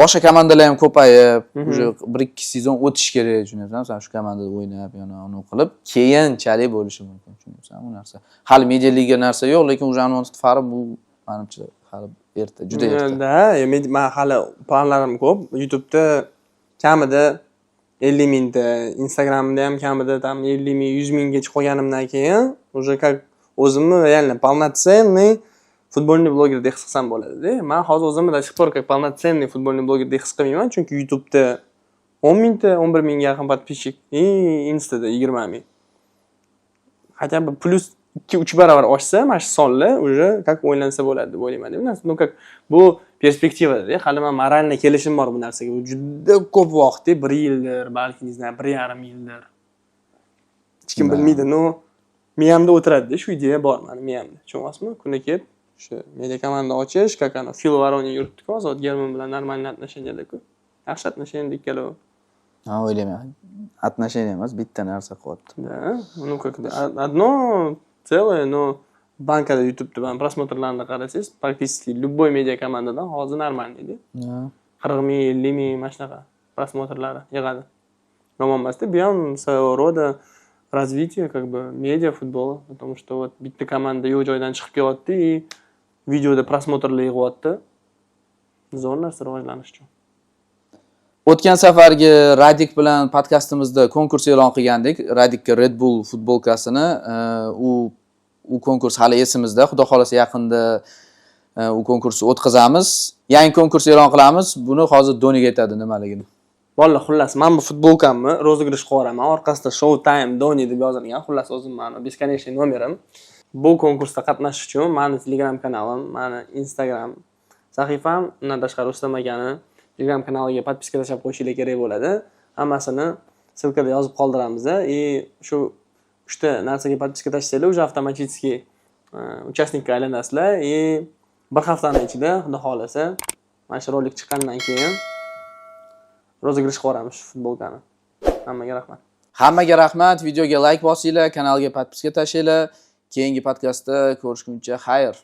boshqa komandalar ham ko'payib, uje 1-2 sezon o'tish kerak, tushunaysan? Sen shu komandada o'ynab, uni qilib, keyinchalik bo'lishi mumkin, tushunaysan bu narsa. Hali Media Liga narsa yo'q, lekin uje Anontid Farm bu menimcha hali erta, juda erta. Men hali planlarim ko'p. YouTube'da kamida 50 mingta, Instagramda ham kamida tam 50 ming, 100 minggacha qo'yganimdan keyin uje o'zimni реально полноценный futbolni bloger deb his qilsam bo'ladi-da. Men hozir o'zimni до сих пор как полноценный futbolni bloger deb his qilmayman, chunki YouTube'da 10 mingta, 11 mingga yaqin подписчик, Instada 20 ming. Хотя бы plus 2-3 barobar oshsa, mana shu sonlar уже как o'ylansa bo'ladi deb o'ylayman. Ну как bu perspektivada, hali men moralni kelishim bor bu narsaga. Bu juda ko'p vaqt, 1 yildir, balki ne знаю, 1,5 yildir. Hech kim bilmaydi, no miyamda o'tiradi, shu ideya bor meni miyamda. Tushunyapsizmi? Kunda kelib shu media komanda ochish, как ana Fil Varoniy yuribdi-ku, Ozod German bilan нормально отношениyalar-ku. Yaxshi отношения ikkalovi. Ha, o'ylayman. Отношения emas, bitta narsa qilyapti. Да, ну как одно целое, но bankada YouTube'da ben просмотрларni qarasangiz, практически любой media komandadan hozir нормально edi. 40 ming, 50 ming mana shunaqa просмотрлari yig'adi. Ro'monmasda bu ham своего рода развитие как бы медиа футбола, потому что вот bitta komanda yo'q joydan chiqib kelyapti и videoda просмотрlar yig'yapti. Zo'r narsa rivojlanish uchun. O'tgan safargi Radik bilan podkastimizda konkurs e'lon qilgandik. Radikka Red Bull futbolkasini, u konkurs hali esimizda. Xudo xolasa yaqinda u konkursni o'tkazamiz. Yangi konkurs e'lon qilamiz. Buni hozir Doniga aytadi nimaligini. Vallahi xullas, men bu futbolkamni rozыгрыш qilaman. Orqasida Showtime Doni deb yozilgan. Xullas o'zim meni бесконечный nomerim. Bu konkursda qatnashish uchun meni Telegram kanalim, meni Instagram sahifam, undan tashqari Rustam akani Telegram kanaliga podpiska tashlab qo'yishinglar kerak bo'ladi. Hammasini ssilkada yozib qoldiramiz и shu 3 ta narsaga podpiska tashlanglar, уже avtomatически участникка aylanasizlar и bir haftaning ichida xudo xolasa mana shu rolik chiqqandan keyin rozыгрыш qilamiz shu futbolkani. Hammaga rahmat. Hammaga rahmat. Videoga like bosinglar, kanalga podpiska tashlanglar. Keyingi podkastda ko'rishguncha xayr.